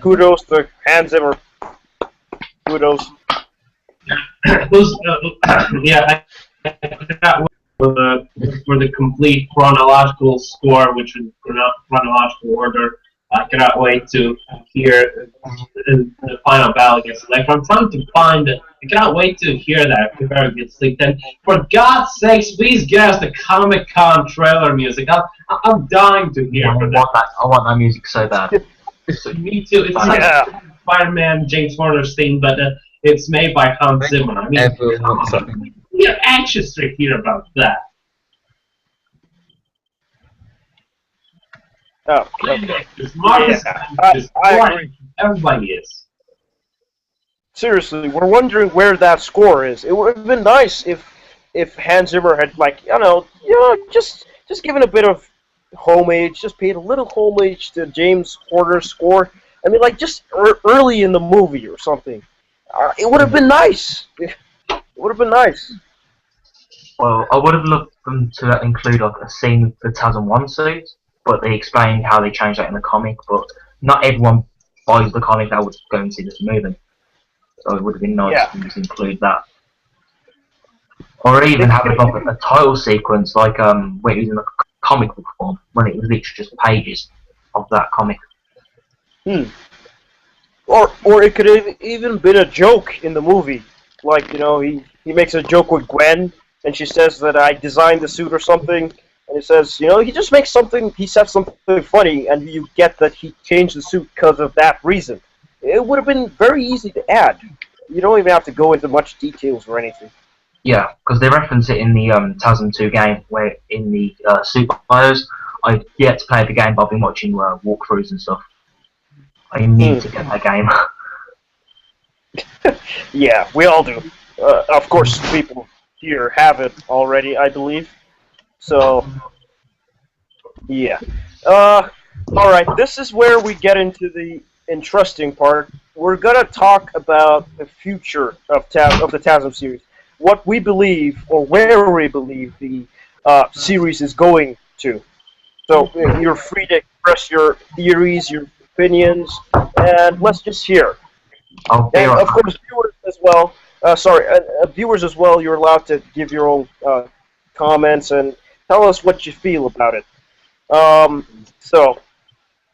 Speaker 1: kudos to Hans Zimmer. Kudos.
Speaker 4: Yeah, that for the complete chronological score, which is chronological order. I cannot wait to hear the final battle against Electro. I'm trying to find it. I cannot wait to hear that before it gets leaked. And for God's sakes, please get us the Comic-Con trailer music. I'm dying to hear
Speaker 3: I
Speaker 4: for
Speaker 3: want that. I want that music so bad.
Speaker 4: Me too. It's
Speaker 1: Yeah.
Speaker 4: like Spider-Man James Horner's theme, but it's made by Hans Zimmer. I mean,
Speaker 7: Everyone wants that.
Speaker 4: we're anxious to hear about that.
Speaker 1: Oh, okay.
Speaker 4: Marcus
Speaker 1: I
Speaker 4: is
Speaker 1: agree.
Speaker 4: Everybody is.
Speaker 1: Seriously, we're wondering where that score is. It would have been nice if Hans Zimmer had just given a bit of homage, just paid a little homage to James Horner's score. I mean, like just early in the movie or something. It would have been nice. It would have been nice.
Speaker 3: Well, I would have loved them to include like a scene with the TASM 1 suit, but they explained how they changed that in the comic. But not everyone buys the comic that would go and see this movie, so it would have been nice to include that, or even have it like a title sequence, like when it was in the comic book form, when it was literally just pages of that comic.
Speaker 1: Or it could have even been a joke in the movie. Like, he makes a joke with Gwen, and she says that I designed the suit or something, and it says, he just makes something, he said something funny, and you get that he changed the suit because of that reason. It would have been very easy to add. You don't even have to go into much details or anything.
Speaker 3: Yeah, because they reference it in the TASM 2 game, where in the Super Bios, I've yet to play the game, but I've been watching walkthroughs and stuff. I need to get that game.
Speaker 1: Yeah, we all do. Of course, people here have it already, I believe. So, Yeah. All right. This is where we get into the interesting part. We're gonna talk about the future of the TASM series, what we believe or where we believe the series is going to. So you're free to express your theories, your opinions, and let's just hear.
Speaker 3: I'll be
Speaker 1: And
Speaker 3: right
Speaker 1: of course, viewers as well. Viewers as well. You're allowed to give your own comments and tell us what you feel about it. So,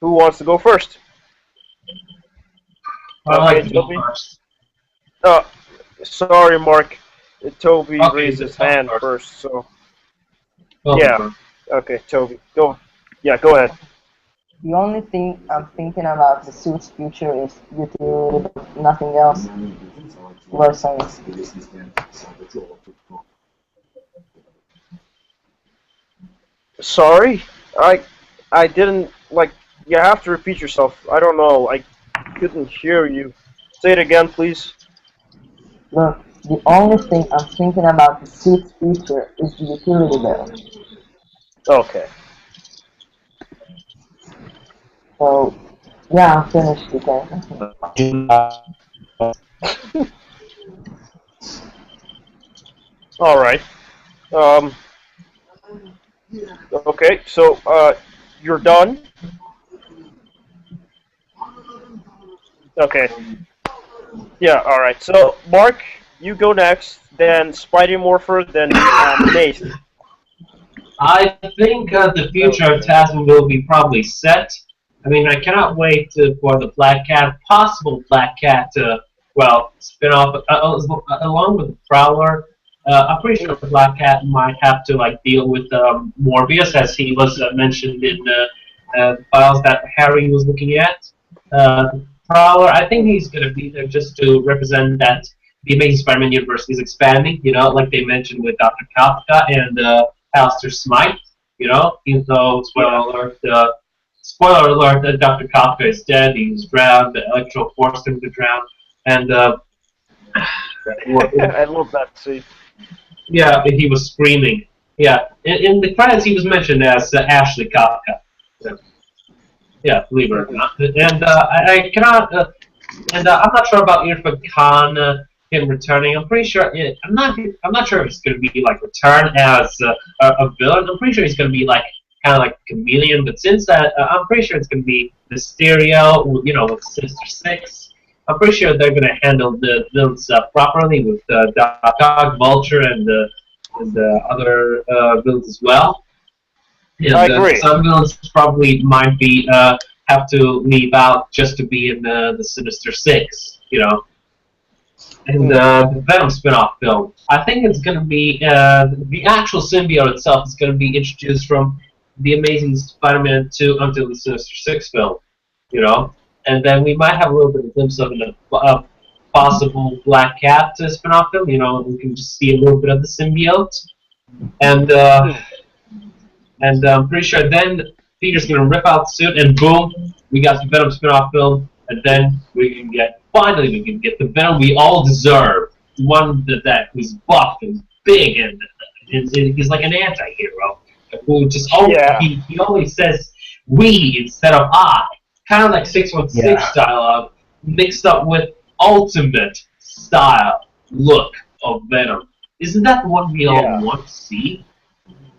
Speaker 1: who wants to go first?
Speaker 4: I'd like
Speaker 1: Okay,
Speaker 4: to go
Speaker 1: Toby.
Speaker 4: first.
Speaker 1: Uh, sorry, Mark. Toby
Speaker 4: Okay,
Speaker 1: raised his
Speaker 4: just talk
Speaker 1: hand
Speaker 4: first.
Speaker 1: first. So,
Speaker 4: Go
Speaker 1: yeah.
Speaker 4: first.
Speaker 1: Okay, Toby, go. Yeah, go ahead.
Speaker 5: The only thing I'm thinking about the suit's future is utility, but nothing else. We're saying.
Speaker 1: Sorry, I, I didn't like. You have to repeat yourself. I don't know. I couldn't hear you. Say it again, please.
Speaker 5: Look, the only thing I'm thinking about the suit's future is the utility bill.
Speaker 1: Okay.
Speaker 5: So, yeah, I'm finished. You can.
Speaker 1: All right. Um. Okay. So, you're done. Okay. Yeah. All right. So, Mark, you go next. Then Spidey Morpher. Then Nathan.
Speaker 4: I think the future of
Speaker 1: Okay.
Speaker 4: TASM will be probably set. I mean, I cannot wait for the Black Cat, possible Black Cat, well, spin off along with the Prowler. I'm pretty sure Black Cat might have to like deal with Morbius, as he was mentioned in the files that Harry was looking at. Prowler, I think he's going to be there just to represent that the Amazing Spider-Man universe is expanding. You know, like they mentioned with Dr. Kafka and Alistair Smythe. You know, even though spoiler alert, that Dr. Kafka is dead. He was drowned. The Electro forced him to drown, and
Speaker 1: I love that scene.
Speaker 4: yeah, he was screaming. Yeah, in the credits he was mentioned as Ashley Kafka. Yeah, believe it or not. And I cannot. And I'm not sure about Irfan Khan him returning. I'm pretty sure. I'm not. I'm not sure if it's going to be like return as a villain. I'm pretty sure he's going to be like kind of like a chameleon. But since that, I'm pretty sure it's going to be Mysterio. You know, with Sinister Six. I'm pretty sure they're going to handle the villains properly with Dog, Vulture, and other villains as well.
Speaker 1: I
Speaker 4: And
Speaker 1: agree.
Speaker 4: some villains probably might be have to leave out just to be in the Sinister Six, you know. And the Venom spin-off film, I think it's going to be the actual symbiote itself is going to be introduced from the Amazing Spider-Man 2 until the Sinister Six film, you know. And then we might have a little bit of a glimpse of a possible Black Cat spin-off film, you know. We can just see a little bit of the symbiote, and. And I'm pretty sure then Peter's going to rip out the suit, and boom, we got the Venom spin-off film, and then finally we can get the Venom we all deserve. One that who's buff and big, and he's like an anti-hero. Who just
Speaker 1: Yeah.
Speaker 4: he always says we instead of I. Kind of like 616
Speaker 3: Yeah.
Speaker 4: style of mixed up with ultimate style look of Venom. Isn't that the one we all
Speaker 1: Yeah.
Speaker 4: want to see?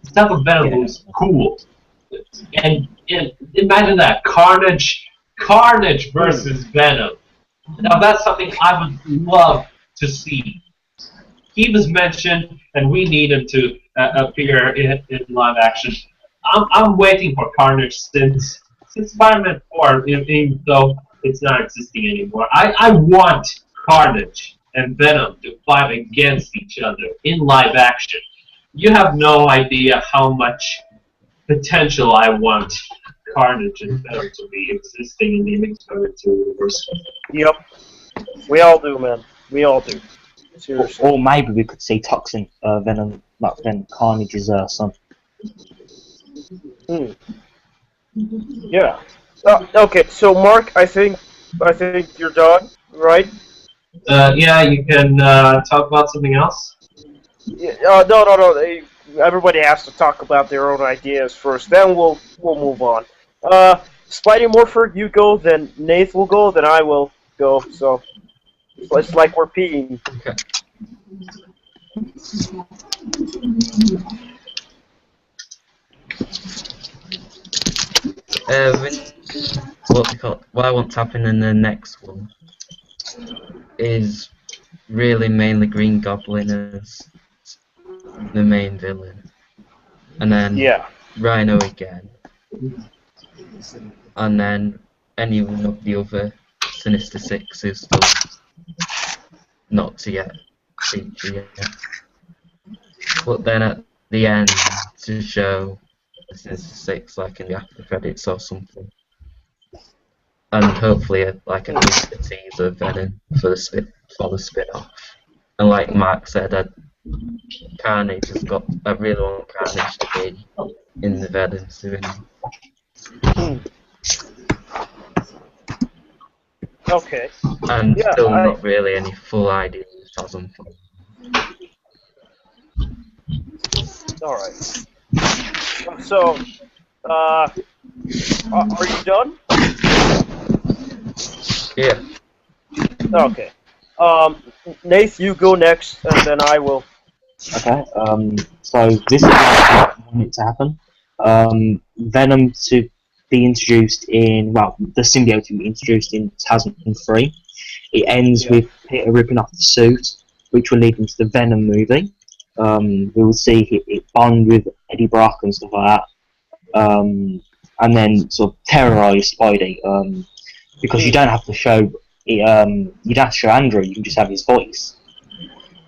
Speaker 4: This type of Venom was cool. And imagine that Carnage versus Venom. Now that's something I would love to see. He was mentioned, and we need him to appear in live action. I'm waiting for Carnage since Spider-Man 4, even though it's not existing anymore. I want Carnage and Venom to fight against each other in live action. You have no idea how much potential I want Carnage and Venom to be existing in the Amazing Spider-Man 2 universe.
Speaker 1: Yep. We all do, man. We all do. Seriously.
Speaker 9: Or maybe we could see Toxin, Venom, not Venom, Carnage's son.
Speaker 1: Yeah. Okay. So, Mark, I think you're done, right?
Speaker 4: Yeah, you can talk about something else.
Speaker 1: Yeah, no. everybody has to talk about their own ideas first. Then we'll move on. Spidey Morford, you go. Then Nath will go. Then I will go. So it's like we're peeing.
Speaker 7: Okay. What I want to happen in the next one is really mainly Green Goblin as the main villain, and then Rhino again, and then any one of the other Sinister Six who's still not to yet feature yet. But then at the end to show the Sinister Six like in the after credits or something. And hopefully like at least a teaser of Venom for the spin-off. And like Mark said, Carnage has got, I really want Carnage to be in the Venom soon.
Speaker 1: Okay.
Speaker 7: And still not really any full idea of TASM.
Speaker 1: Alright. So, are you done?
Speaker 7: Yeah.
Speaker 1: Okay. Nath, you go next, and then I will.
Speaker 9: Okay. So this is what I want it to happen. Venom to be introduced in, well, the symbiote to be introduced in TASM 3. It ends with Peter ripping off the suit, which will lead into the Venom movie. We will see it bond with Eddie Brock and stuff like that. And then sort of terrorise Spidey. Because you don't have to show you don't have to show Andrew, you can just have his voice.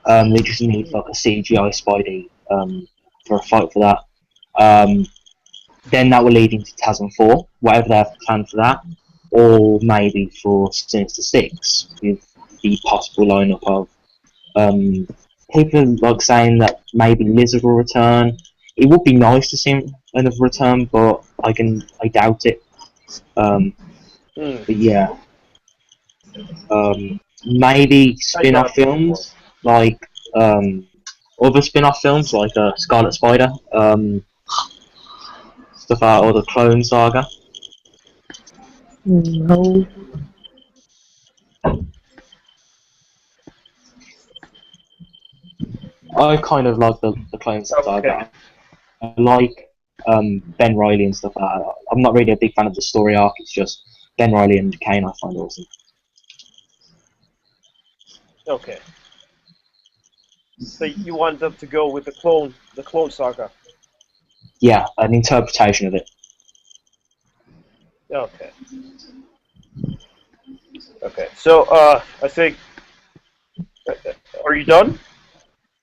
Speaker 9: They just need like a CGI Spidey for a fight for that. Then that will lead into TASM 4, whatever they have planned for that, or maybe for Sinister Six with the possible lineup of people like saying that maybe Lizard will return. It would be nice to see another return, but I doubt it. But yeah, maybe spin-off films like other spin-off films like Scarlet Spider, stuff like, or the Clone Saga.
Speaker 8: No.
Speaker 9: I kind of like the Clone Saga. I like Ben Reilly and stuff like that. I'm not really a big fan of the story arc. It's just Ben Reilly and Kane I find awesome.
Speaker 1: Okay. So you want them to go with the Clone Saga?
Speaker 9: Yeah, an interpretation of it.
Speaker 1: Okay. Okay. So I think. Are you done?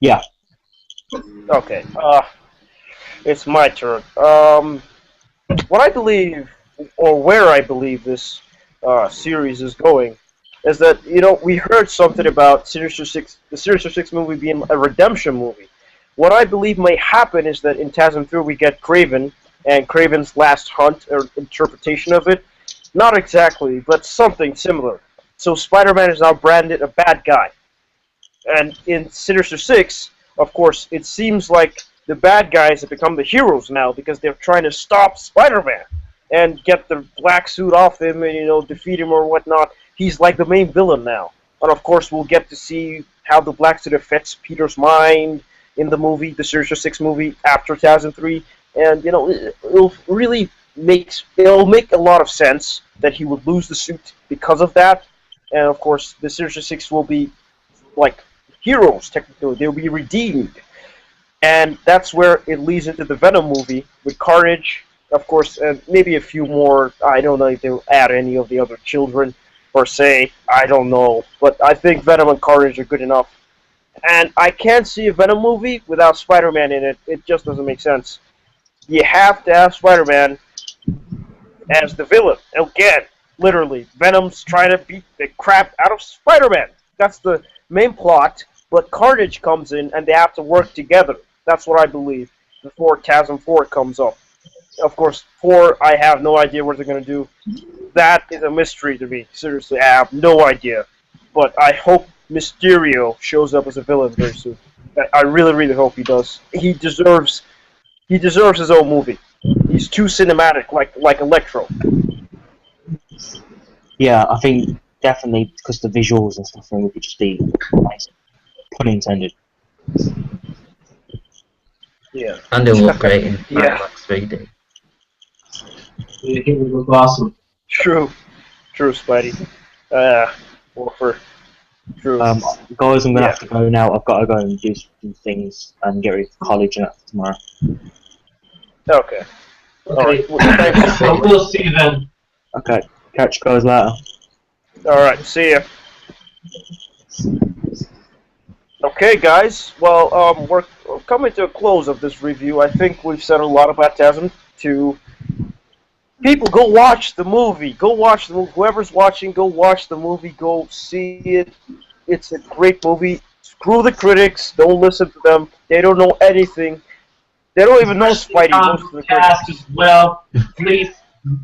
Speaker 9: Yeah.
Speaker 1: Okay. It's my turn. What I believe, or where I believe this series is going, is that we heard something about the Sinister Six movie being a redemption movie. What I believe may happen is that in TASM 3 we get Kraven and Kraven's last hunt or interpretation of it. Not exactly, but something similar. So Spider-Man is now branded a bad guy. And in Sinister Six, of course, it seems like the bad guys have become the heroes now because they're trying to stop Spider-Man and get the black suit off him and, defeat him or whatnot. He's like the main villain now. And of course, we'll get to see how the black suit affects Peter's mind in the movie, the Sinister Six movie, after TASM 3. And, it'll make a lot of sense that he would lose the suit because of that. And of course, the Sinister Six will be like heroes, technically. They'll be redeemed. And that's where it leads into the Venom movie with Carnage, of course, and maybe a few more. I don't know if they'll add any of the other children per se. I don't know. But I think Venom and Carnage are good enough. And I can't see a Venom movie without Spider-Man in it. It just doesn't make sense. You have to have Spider-Man as the villain. Again, literally, Venom's trying to beat the crap out of Spider-Man. That's the main plot. But Carnage comes in, and they have to work together. That's what I believe, before TASM 4 comes up. Of course, 4, I have no idea what they're going to do. That is a mystery to me. Seriously, I have no idea. But I hope Mysterio shows up as a villain very soon. I really, really hope he does. He deserves his own movie. He's too cinematic, like Electro.
Speaker 9: Yeah, I think definitely because the visuals and stuff would just be amazing. Pun intended.
Speaker 1: Yeah.
Speaker 7: And it'll look great in
Speaker 1: Yeah.
Speaker 7: IMAX 3D.
Speaker 4: It would look awesome.
Speaker 1: True, Spidey. Wolfer. True.
Speaker 9: Guys, I'm gonna
Speaker 1: Yeah.
Speaker 9: have to go now. I've got to go and do some things and get ready for college and that for tomorrow.
Speaker 1: Okay. All
Speaker 4: Okay.
Speaker 1: right. Well, thanks.
Speaker 4: We'll see you then.
Speaker 9: Okay, catch you guys later.
Speaker 1: All right. See ya. Okay, guys. Well, we're coming to a close of this review. I think we've said a lot about TASM 2. People, go watch the movie. Go watch the movie. Whoever's watching, go watch the movie. Go see it. It's a great movie. Screw the critics. Don't listen to them. They don't know anything. They don't even know Spidey. Most of the
Speaker 4: Cast
Speaker 1: critics.
Speaker 4: as well. Please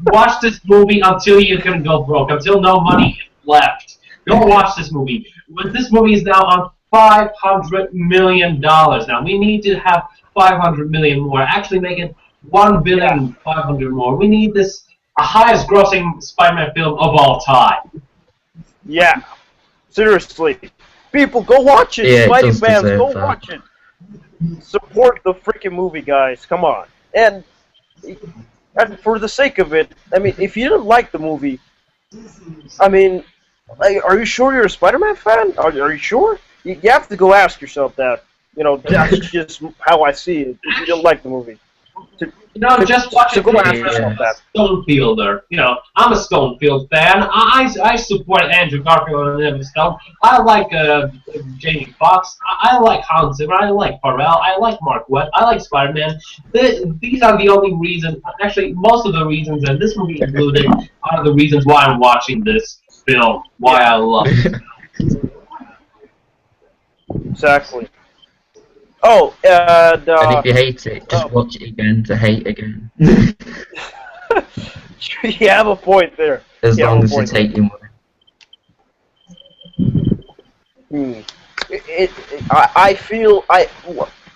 Speaker 4: watch this movie until you can go broke, until no money is left. Go watch this movie. But this movie is now on $500 million. Now we need to have 500 million more. Actually, make it 1,500,000,000 more. We need this highest grossing Spider-Man film of all time.
Speaker 1: Yeah. Seriously. People, go watch it.
Speaker 7: Yeah, it
Speaker 1: Spidey
Speaker 7: does
Speaker 1: fans,
Speaker 7: deserve
Speaker 1: go
Speaker 7: that.
Speaker 1: watch it. Support the freaking movie, guys. Come on. And for the sake of it, I mean, if you didn't like the movie, I mean, are you sure you're a Spider-Man fan? Are you sure? You have to go ask yourself that. You know, that's just how I see it. If you don't like the movie.
Speaker 4: Just watch it.
Speaker 1: Go ask yourself that.
Speaker 4: Stonefielder. I'm a Stonefield fan. I support Andrew Garfield and Emma Stone. I like Jamie Foxx. I like Hans Zimmer. I like Pharrell. I like Mark Webb. I like Spider-Man. These are the only reasons. Actually, most of the reasons, and this movie included, are the reasons why I'm watching this film. Why I love it.
Speaker 1: Exactly. Oh, and
Speaker 7: And if you hate it, just watch it again to hate again.
Speaker 1: you have a point there.
Speaker 7: As
Speaker 1: You have
Speaker 7: long
Speaker 1: a
Speaker 7: as you
Speaker 1: point
Speaker 7: take your money.
Speaker 1: I feel,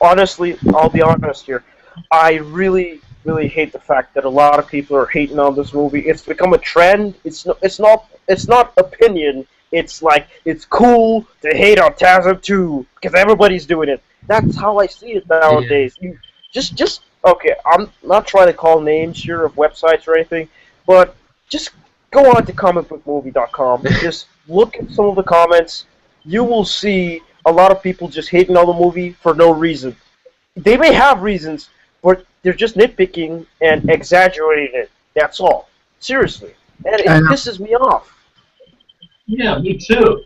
Speaker 1: honestly, I'll be honest here, I really, really hate the fact that a lot of people are hating on this movie. It's become a trend. It's not opinion. It's like, it's cool to hate on TASM 2 because everybody's doing it. That's how I see it nowadays.
Speaker 7: Yeah.
Speaker 1: You just okay. I'm not trying to call names here of websites or anything, but just go on to comicbookmovie.com. Just look at some of the comments. You will see a lot of people just hating on the movie for no reason. They may have reasons, but they're just nitpicking and exaggerating it. That's all. Seriously, and it pisses me off.
Speaker 4: Yeah, me too.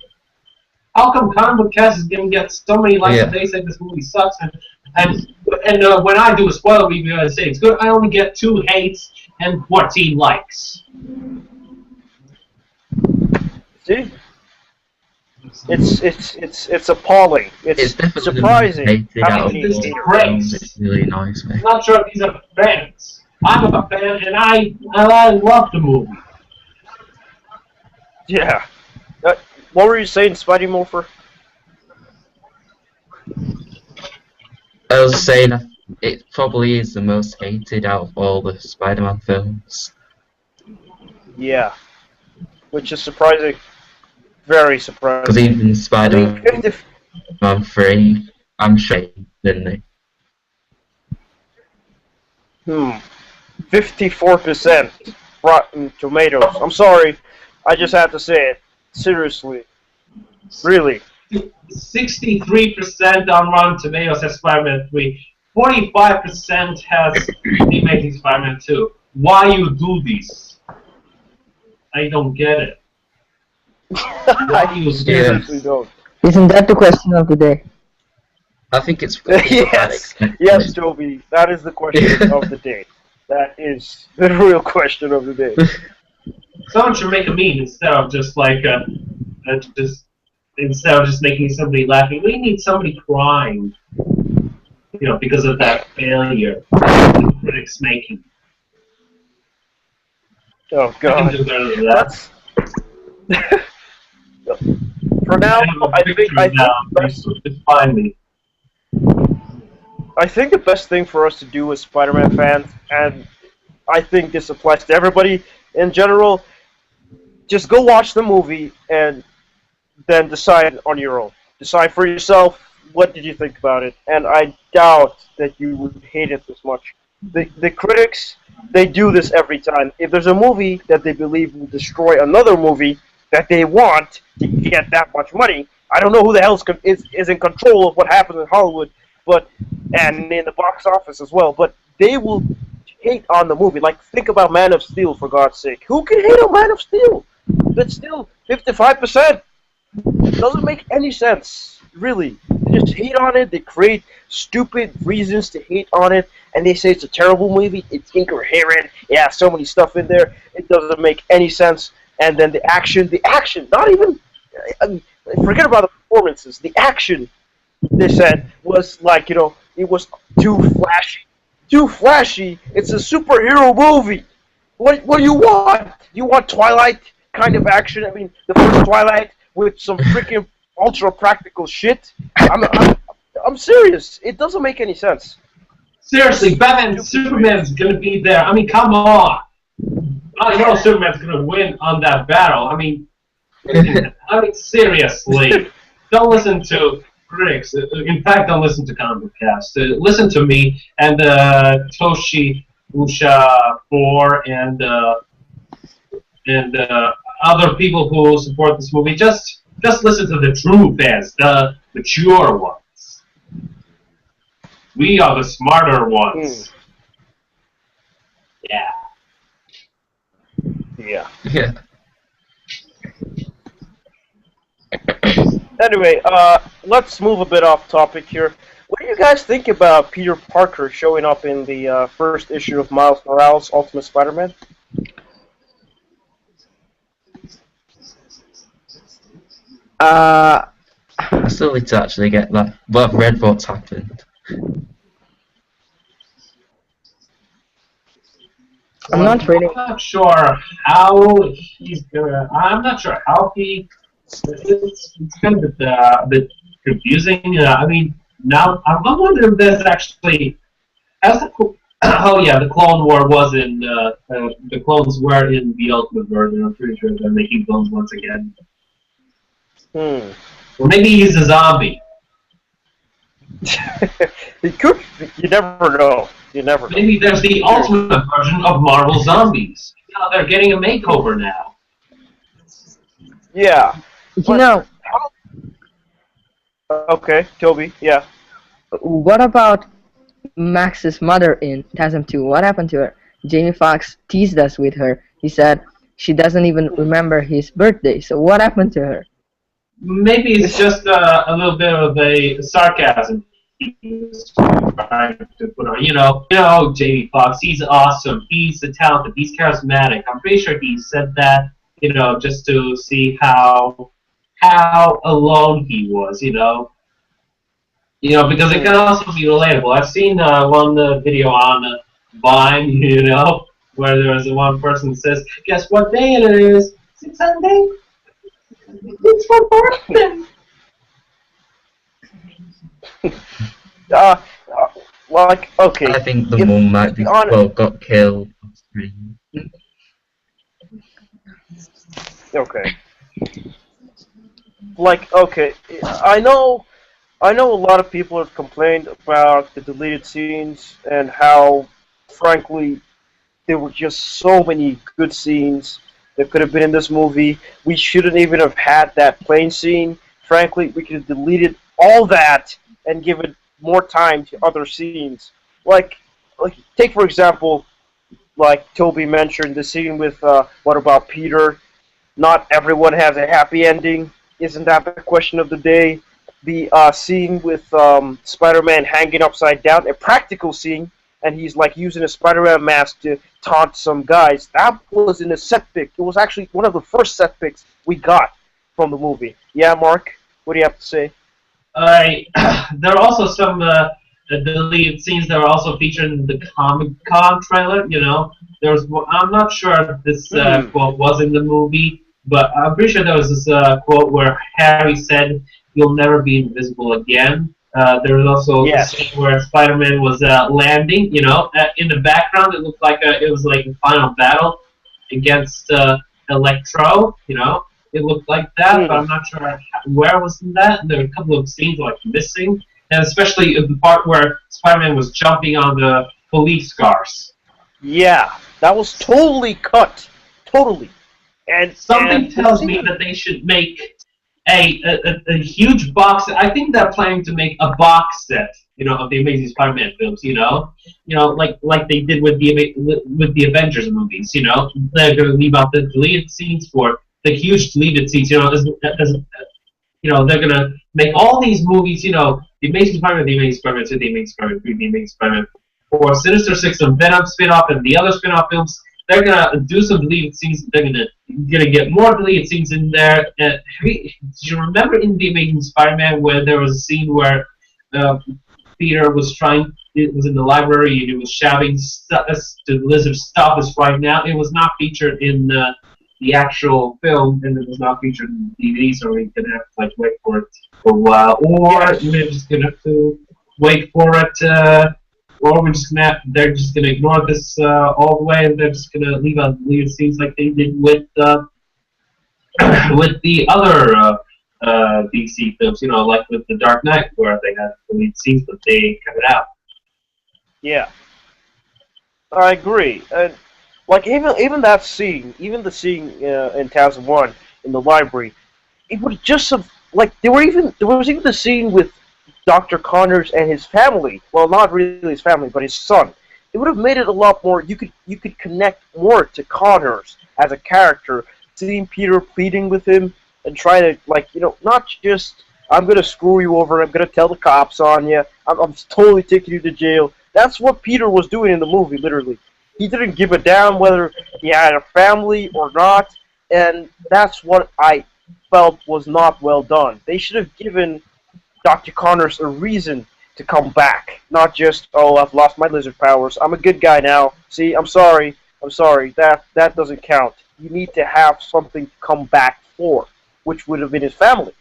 Speaker 4: How come Comic Book Cast is going to get so many likes and they say this movie sucks, and when I do a spoiler review and I say it's good, I only get 2 hates and 14 likes.
Speaker 1: See? It's appalling. It's
Speaker 7: definitely
Speaker 1: surprising
Speaker 7: hated
Speaker 1: how
Speaker 7: out
Speaker 1: many
Speaker 7: of all
Speaker 1: haters.
Speaker 7: the films. It really annoys me.
Speaker 4: I'm not sure if these are fans. I'm a fan, and I love the movie.
Speaker 1: Yeah. What were you saying, Spidey Morpher?
Speaker 7: I was saying it probably is the most hated out of all the Spider-Man films.
Speaker 1: Yeah. Which is surprising. Very surprising.
Speaker 7: Because even Spider-Man
Speaker 1: I mean,
Speaker 7: 3, I'm sure, didn't he?
Speaker 1: 54% Rotten Tomatoes. I'm sorry. I just had to say it. Seriously. Really.
Speaker 4: 63% on Rotten Tomatoes has Spider-Man 3. 45% has The Amazing Spider-Man 2. Why you do this? I don't get it. Why you
Speaker 1: seriously don't.
Speaker 8: Isn't that the question of the day?
Speaker 7: I think it's
Speaker 1: Yes, Toby. That is the question of the day. That is the real question of the day.
Speaker 4: Someone should make a meme instead of just like instead of just making somebody laughing. We need somebody crying, because of that failure the critics making.
Speaker 1: Oh God.
Speaker 4: I can do better than that.
Speaker 1: For now, I think
Speaker 4: just find me.
Speaker 1: I think the best thing for us to do as Spider-Man fans, and I think this applies to everybody in general, just go watch the movie and then decide on your own. Decide for yourself what did you think about it, and I doubt that you would hate it this much. The critics, they do this every time. If there's a movie that they believe will destroy another movie that they want to get that much money, I don't know who the hell is in control of what happens in Hollywood, but and in the box office as well. But they will hate on the movie. Like think about Man of Steel for God's sake. Who can hate on Man of Steel? That's still 55%. Doesn't make any sense, really. They just hate on it. They create stupid reasons to hate on it, and they say it's a terrible movie. It's incoherent. Yeah, so many stuff in there. It doesn't make any sense. And then the action, not even. I mean, forget about the performances. The action, they said, was like it was too flashy. Too flashy. It's a superhero movie. What do you want? You want Twilight kind of action? I mean, the first Twilight with some freaking ultra practical shit. I'm serious. It doesn't make any sense.
Speaker 4: Seriously, Batman and Superman's gonna be there. I mean, come on. I know Superman's gonna win on that battle. I mean, seriously. Don't listen to critics. In fact, don't listen to Comic Cast. Listen to me and Toshi Usha 4 and other people who support this movie. Just listen to the true fans, the mature ones. We are the smarter ones. Yeah.
Speaker 1: Yeah.
Speaker 7: Yeah.
Speaker 1: Anyway, let's move a bit off topic here. What do you guys think about Peter Parker showing up in the first issue of Miles Morales' Ultimate Spider-Man?
Speaker 8: Uh,
Speaker 7: I still need to actually get that. Well, I've read what's happened.
Speaker 8: I'm not really.
Speaker 4: I'm not sure how he's gonna. I'm not sure how he. It's kind of a bit confusing. I mean, now I'm wondering if there's actually as the oh yeah, the Clone War was in the clones were in the Ultimate version. I'm pretty sure they're making clones once again. Or maybe he's a zombie.
Speaker 1: He could. You never know. You never know.
Speaker 4: Maybe there's the Ultimate version of Marvel Zombies. You know, they're getting a makeover now.
Speaker 1: Yeah.
Speaker 8: You know,
Speaker 1: Okay, Toby. Yeah.
Speaker 8: what about Max's mother in TASM 2? What happened to her? Jamie Foxx teased us with her. He said she doesn't even remember his birthday. So what happened to her?
Speaker 4: Maybe it's just a little bit of a sarcasm he's trying to put on. You know, Jamie Foxx. He's awesome. He's talented. He's charismatic. I'm pretty sure he said that. You know, just to see how alone he was. You know, because it can also be relatable. I've seen one video on Vine. You know, where there was one person who says, "Guess what day it is? It's Sunday." It's my birthday.
Speaker 1: Like, okay.
Speaker 7: I think the mum might be got killed.
Speaker 1: Okay. Like, okay, I know a lot of people have complained about the deleted scenes and how, frankly, there were just so many good scenes that could have been in this movie. We shouldn't even have had that plane scene. Frankly, we could have deleted all that and given more time to other scenes. Like take for example, like Toby mentioned, the scene with what about Peter? Not everyone has a happy ending. Isn't that the question of the day? The scene with Spider-Man hanging upside down, a practical scene, and he's like using a Spider-Man mask to taunt some guys. That was in a set pick. It was actually one of the first set picks we got from the movie. Yeah, Mark, what do you have to say?
Speaker 4: There are also some deleted scenes that are also featured in the Comic-Con trailer. You know, I'm not sure if this quote was in the movie, but I'm pretty sure there was this quote where Harry said, "You'll never be invisible again." There was also a
Speaker 1: Yes.
Speaker 4: scene where Spider-Man was landing. In the background, it looked like it was like a final battle against Electro. It looked like that, but I'm not sure where was in that. There were a couple of scenes like missing, and especially the part where Spider-Man was jumping on the police cars.
Speaker 1: Yeah, that was totally cut. Totally. And
Speaker 4: Something
Speaker 1: and
Speaker 4: tells me that they should make a huge box. I think they're planning to make a box set, of the Amazing Spider-Man films. Like they did with the Avengers movies. They're gonna leave out the deleted scenes for the huge deleted scenes. They're gonna make all these movies. The Amazing Spider-Man, the Amazing Spider-Man 2, the Amazing Spider-Man 3, the Amazing Spider-Man 4, Sinister Six, and Venom spin-off, and the other spin-off films. They're gonna do some deleted scenes. They're gonna get more deleted scenes in there. Do you remember in the Amazing Spider-Man where there was a scene where Peter was it was in the library and he was shouting to the Lizard, "Stop us right now!" It was not featured in the actual film, and it was not featured in the DVD, so we're gonna have to wait for it for a while, or we're just gonna have to wait for it. Or they're just gonna ignore this all the way, and they're just gonna leave out deleted scenes like they did with with the other DC films, like with The Dark Knight, where they had deleted scenes, but they cut it out.
Speaker 1: yeah, I agree. And like even that scene, even the scene in TASM 1 in the library, it would just have there was even the scene with Dr. Connors and his family. Well, not really his family, but his son. It would have made it a lot more. You could connect more to Connors as a character, seeing Peter pleading with him and trying to not just I'm gonna screw you over. I'm gonna tell the cops on you. I'm totally taking you to jail. That's what Peter was doing in the movie, literally. He didn't give a damn whether he had a family or not, and that's what I felt was not well done. They should have given Dr. Connors a reason to come back, not just, oh, I've lost my lizard powers, I'm a good guy now. See, I'm sorry, that doesn't count. You need to have something to come back for, which would have been his family.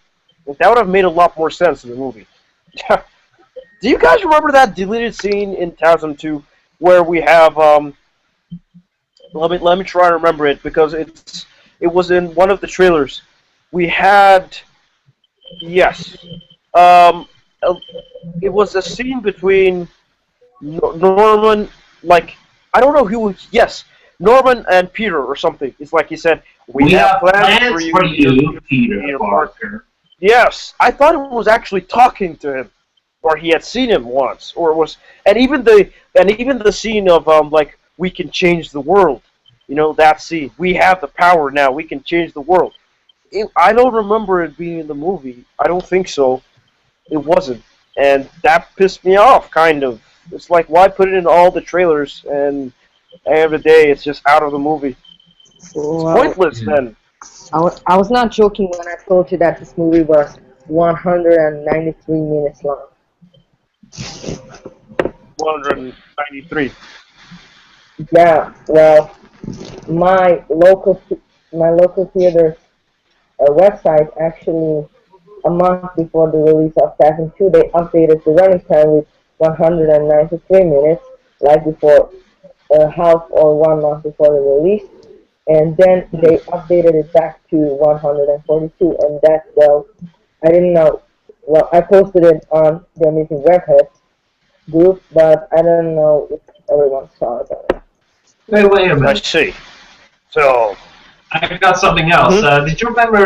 Speaker 1: And that would have made a lot more sense in the movie. Do you guys remember that deleted scene in TASM 2 where we have let me try to remember it because it was in one of the trailers. We had yes. It was a scene between Norman, I don't know who was, yes, Norman and Peter or something. It's like he said, we have plans for you, Peter Parker. Yes, I thought it was actually talking to him, or he had seen him once, or it was, and even the scene of we can change the world, that scene. We have the power now. We can change the world. I don't remember it being in the movie. I don't think so. It wasn't, and that pissed me off, kind of. It's like, why put it in all the trailers, and at the end of the day, it's just out of the movie. It's pointless, then.
Speaker 8: I was not joking when I told you that this movie was 193 minutes long.
Speaker 1: 193.
Speaker 8: Yeah, well, my local theater's website actually, a month before the release of TASM 2, they updated the running time with 193 minutes, like before, half or 1 month before the release, and then they updated it back to 142, and that's, well, I didn't know, well, I posted it on the Amazing Webhead group, but I don't know if everyone saw it.
Speaker 4: Wait a minute.
Speaker 1: I see. So,
Speaker 4: I got something else. Did you remember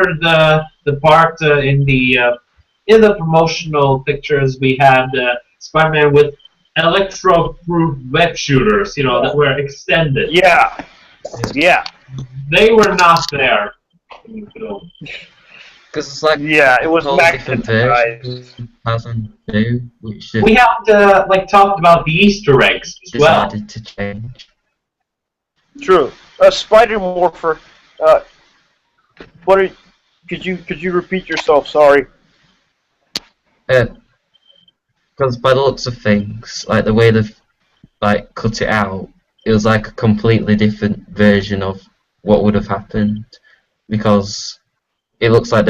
Speaker 4: the part in the promotional pictures we had Spider-Man with electro-proof web shooters, that were extended?
Speaker 1: yeah.
Speaker 4: They were not there in the film.
Speaker 7: Because it's like
Speaker 1: It was
Speaker 7: all different versions
Speaker 1: magnetized.
Speaker 7: TASM 2, which
Speaker 4: We haven't talked about the Easter eggs as well.
Speaker 7: decided to change.
Speaker 1: True. Spider Morpher. Could you repeat yourself? Sorry.
Speaker 7: Because by the looks of things, like the way they've cut it out, it was like a completely different version of what would have happened. Because it looks like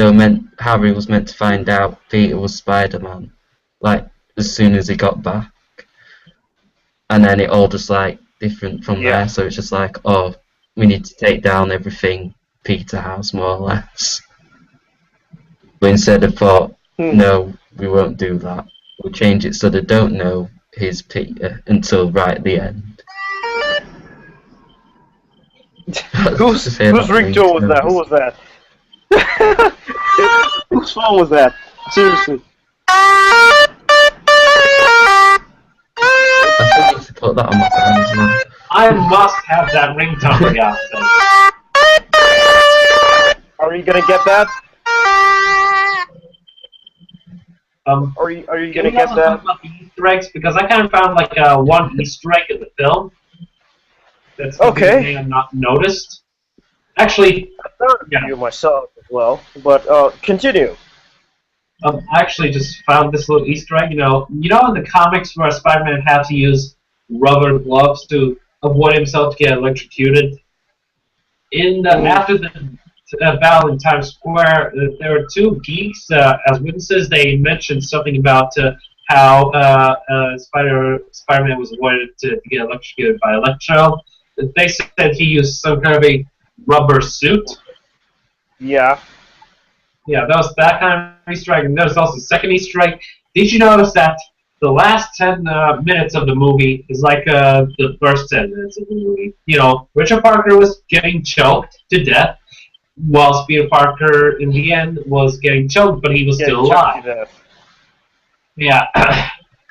Speaker 7: Harry was meant to find out Peter was Spider-Man, like as soon as he got back, and then it all just like different from there. So it's just like, oh, we need to take down everything Peter has, more or less. But instead I thought, no, we won't do that. We'll change it so they don't know he's Peter until right at the end.
Speaker 1: Whose ringtone was that? Who was that? Whose phone was that? Seriously.
Speaker 7: I think to put that on my phone as well.
Speaker 4: I must have that ringtone for God's sake.
Speaker 1: Are you gonna get that? Are you gonna get that?
Speaker 4: Talk about the Easter eggs, because I kind of found like one Easter egg in the film that's something I may have not noticed. Actually,
Speaker 1: I thought of you myself as well, but continue.
Speaker 4: I actually just found this little Easter egg. You know in the comics where Spider-Man had to use rubber gloves to avoid himself to get electrocuted. After the battle in Times Square, there were two geeks as witnesses. They mentioned something about how Spider-Man was avoided to get electrocuted by Electro. They said he used some kind of a rubber suit.
Speaker 1: Yeah.
Speaker 4: Yeah, that was that kind of Easter egg. And there's also a second Easter egg. Did you notice that the last 10 minutes of the movie is like the first 10 minutes of the movie? Richard Parker was getting choked to death, whilst Peter Parker, in the end, was getting choked, but he was still alive. Yeah.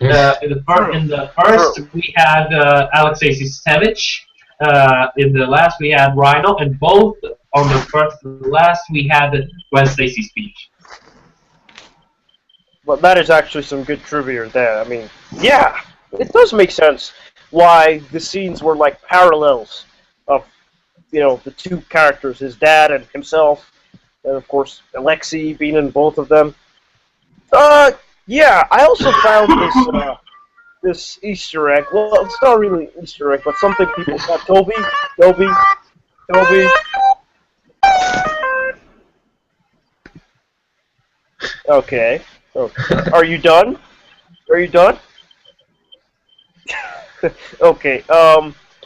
Speaker 4: In the first, we had Alexei Sistevich. In the last, we had Rhino, and both on the first and the last, we had Gwen Stacy's speech.
Speaker 1: But that is actually some good trivia there. I mean, yeah, it does make sense why the scenes were like parallels of, the two characters, his dad and himself, and of course Alexei being in both of them. Yeah, I also found this Easter egg. Well, it's not really an Easter egg, but something people thought. Toby. Okay. Are you done? Okay.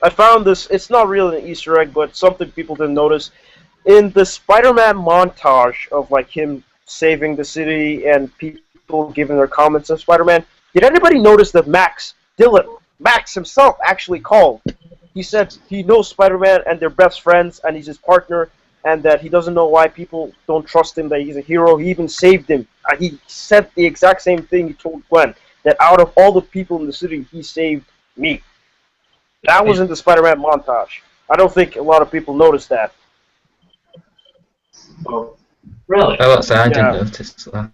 Speaker 1: I found this. It's not really an Easter egg, but something people didn't notice. In the Spider-Man montage of like him saving the city and people giving their comments on Spider-Man, did anybody notice that Max himself actually called? He said he knows Spider-Man and they're best friends and he's his partner, and that he doesn't know why people don't trust him, that he's a hero. He even saved him. He said the exact same thing he told Gwen, that out of all the people in the city, he saved me. That was in the Spider-Man montage. I don't think a lot of people noticed that.
Speaker 4: Oh, really?
Speaker 7: I didn't notice that.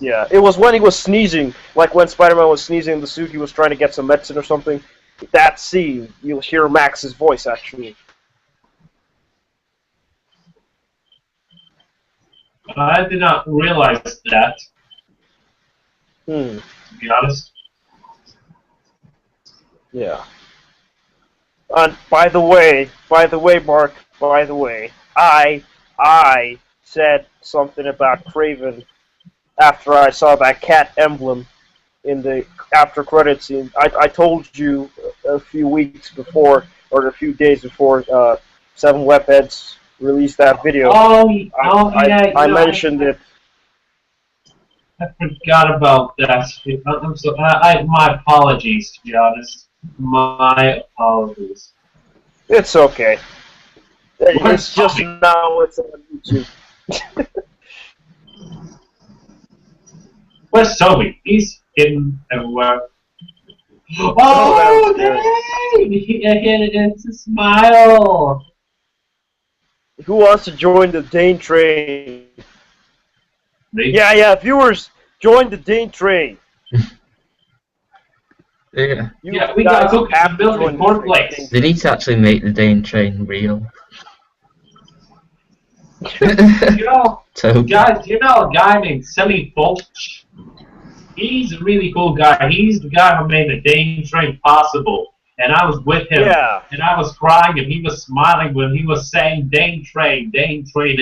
Speaker 1: Yeah, it was when he was sneezing, like when Spider-Man was sneezing in the suit, he was trying to get some medicine or something. That scene, you'll hear Max's voice, actually.
Speaker 4: I did not realize that. To be honest.
Speaker 1: Yeah. And by the way, Mark, I said something about Craven after I saw that cat emblem in the after credits scene. I told you a few weeks before, or a few days before, 7 Webheads released that video. I mentioned it.
Speaker 4: I forgot about that. I'm so. My apologies, to be honest. My apologies.
Speaker 1: It's okay. It's just now it's on YouTube.
Speaker 4: Where's Toby? He's hidden everywhere.
Speaker 1: Oh,
Speaker 4: Dane! It's a smile.
Speaker 1: Who wants to join the Dane train?
Speaker 4: Me?
Speaker 1: Yeah, viewers, join the Dane train.
Speaker 7: Yeah.
Speaker 4: We got to build a cornflakes.
Speaker 7: They need to actually make the Dane train real. Toby.
Speaker 4: Guys, a guy named Semi Fulch? He's a really cool guy. He's the guy who made the Dane train possible. And I was with him.
Speaker 1: Yeah.
Speaker 4: And I was crying and he was smiling when he was saying Dane train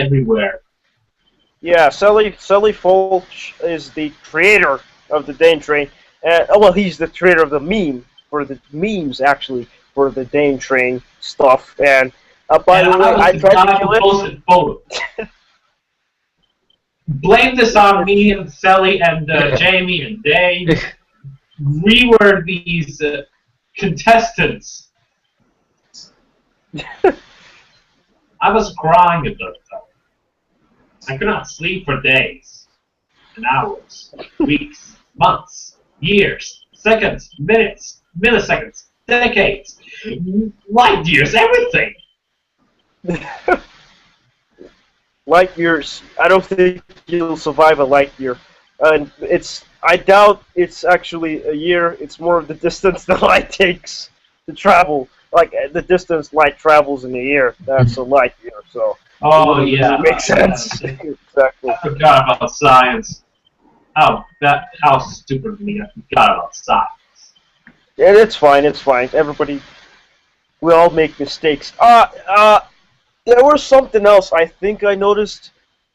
Speaker 4: everywhere.
Speaker 1: Yeah, Sully Fulch is the creator of the Dane Train. Well, he's the creator of the meme for the memes actually for the Dane Train stuff. And by
Speaker 4: And
Speaker 1: the way,
Speaker 4: I was
Speaker 1: I
Speaker 4: the
Speaker 1: tried
Speaker 4: guy
Speaker 1: to
Speaker 4: who
Speaker 1: kill it.
Speaker 4: posted photos. Blame this on me and Sally and Jamie and Dave. We were these contestants. I was crying at that time. I could not sleep for days, and hours, weeks, months, years, seconds, minutes, milliseconds, decades, light years, everything.
Speaker 1: Light years. I don't think you'll survive a light year. And I doubt it's actually a year. It's more of the distance the light takes to travel. Like the distance light travels in a year. That's a light year. So.
Speaker 4: Oh yeah,
Speaker 1: Makes sense. Exactly.
Speaker 4: I forgot about science. How stupid of me! I forgot about science.
Speaker 1: Yeah, it's fine. It's fine. Everybody, we all make mistakes. There was something else I think I noticed,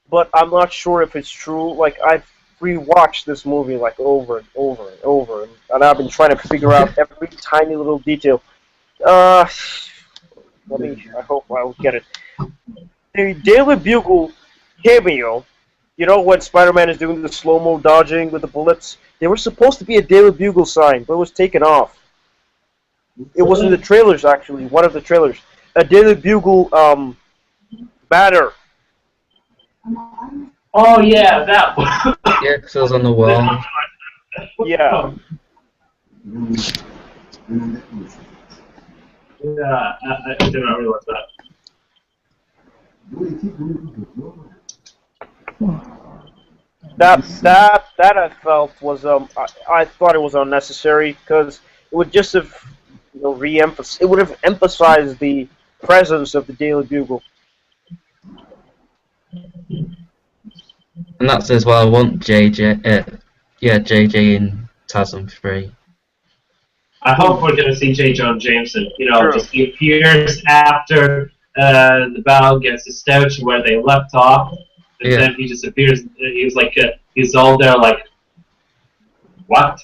Speaker 1: but I'm not sure if it's true. Like I've rewatched this movie like over and over and over, and I've been trying to figure out every tiny little detail. I hope I'll get it. The Daily Bugle cameo, you know when Spider-Man is doing the slow-mo dodging with the bullets? They were supposed to be a Daily Bugle sign, but it was taken off. It was in the trailers, actually, one of the trailers. A Daily Bugle, banner.
Speaker 4: Oh yeah, that one.
Speaker 7: Yeah, 'cause it was on the wall.
Speaker 1: Yeah.
Speaker 4: Yeah, I did not realize that.
Speaker 1: That I felt was I thought it was unnecessary because it would just have it would have emphasized the presence of the Daily Bugle.
Speaker 7: And that's as well. I want JJ in TASM 3.
Speaker 4: I hope we're gonna see J. Jonah Jameson.
Speaker 1: True.
Speaker 4: Just he appears after the battle gets established where they left off, and then he just appears. He was like, he's all there like, what?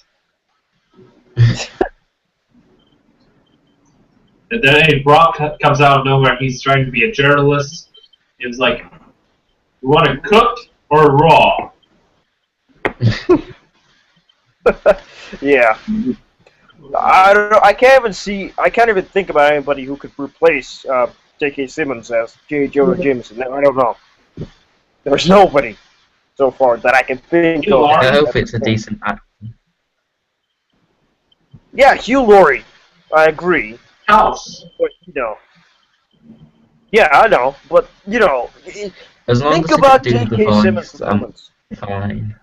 Speaker 4: And then Brock comes out of nowhere. He's trying to be a journalist. He was like, you want it cooked or raw?
Speaker 1: Yeah. I don't know. I can't even think about anybody who could replace J.K. Simmons as J. Jonah Jameson. I don't know. There's nobody so far that I can think of.
Speaker 7: I hope it's a decent actor.
Speaker 1: Yeah, Hugh Laurie. I agree.
Speaker 4: House.
Speaker 1: But, yeah, I know. But,
Speaker 7: As long
Speaker 1: think
Speaker 7: as
Speaker 1: about
Speaker 7: they can do the
Speaker 1: J.K. Simmons'
Speaker 7: voice, I'm
Speaker 1: performance.
Speaker 7: fine.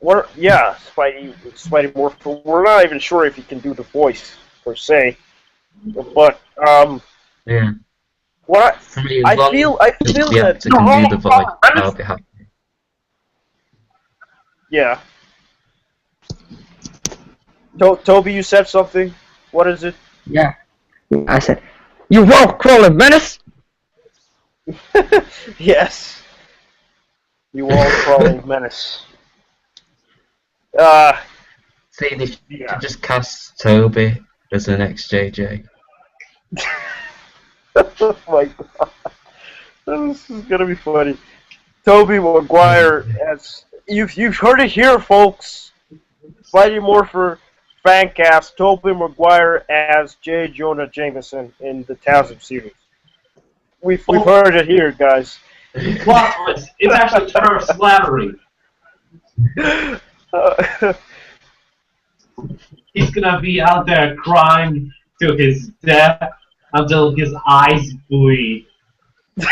Speaker 1: Spidey Morph. We're not even sure if he can do the voice per se, but
Speaker 7: Yeah.
Speaker 1: what
Speaker 7: For me,
Speaker 1: I feel
Speaker 7: the
Speaker 1: that
Speaker 7: actor can do the voice, I'll be happy.
Speaker 1: yeah. Toby, you said something. What is it?
Speaker 8: Yeah. I said, you won't crawl in Venice?
Speaker 1: Yes. You all crawling menace.
Speaker 7: See, they should just cast Toby as the next JJ.
Speaker 1: Oh my god. This is gonna be funny. Toby Maguire as you've heard it here, folks. Spidey Morpher fancast Toby Maguire as J. Jonah Jameson in the TASM series. We've heard it here, guys.
Speaker 4: Plot twist. It's actually Trevor Slattery. He's gonna be out there crying to his death until his eyes bleed.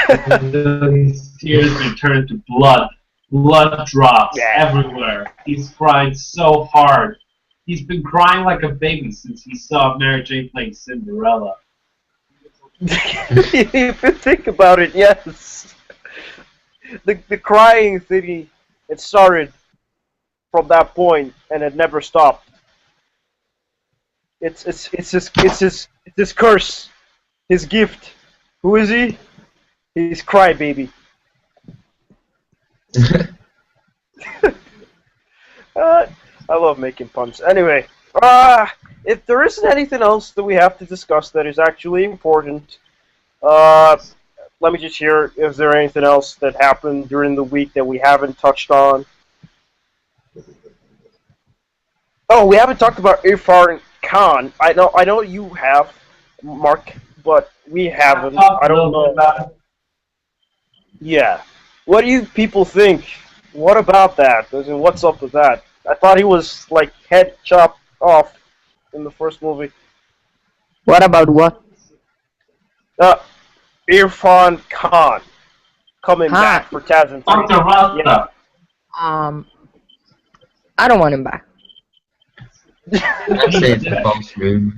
Speaker 4: Until his tears return to blood. Blood drops everywhere. He's crying so hard. He's been crying like a baby since he saw Mary Jane playing Cinderella.
Speaker 1: If you think about it, yes. The crying thingy, it started from that point and it never stopped. It's his curse, his gift. Who is he? He's Crybaby. I love making puns. Anyway, if there isn't anything else that we have to discuss that is actually important, let me just hear if there anything else that happened during the week that we haven't touched on. Oh, we haven't talked about Irfan Khan. I know you have, Mark, but we haven't. I don't know. Yeah. What do you people think? What about that? As in, what's up with that? I thought he was like head chopped off in the first movie.
Speaker 8: What about what?
Speaker 1: Uh, Irfan Khan coming
Speaker 8: Huh?
Speaker 1: back for TASM 3.
Speaker 4: Dr. Rasta.
Speaker 1: Yeah.
Speaker 8: I don't want him back.
Speaker 7: I'd say it's a false rumor.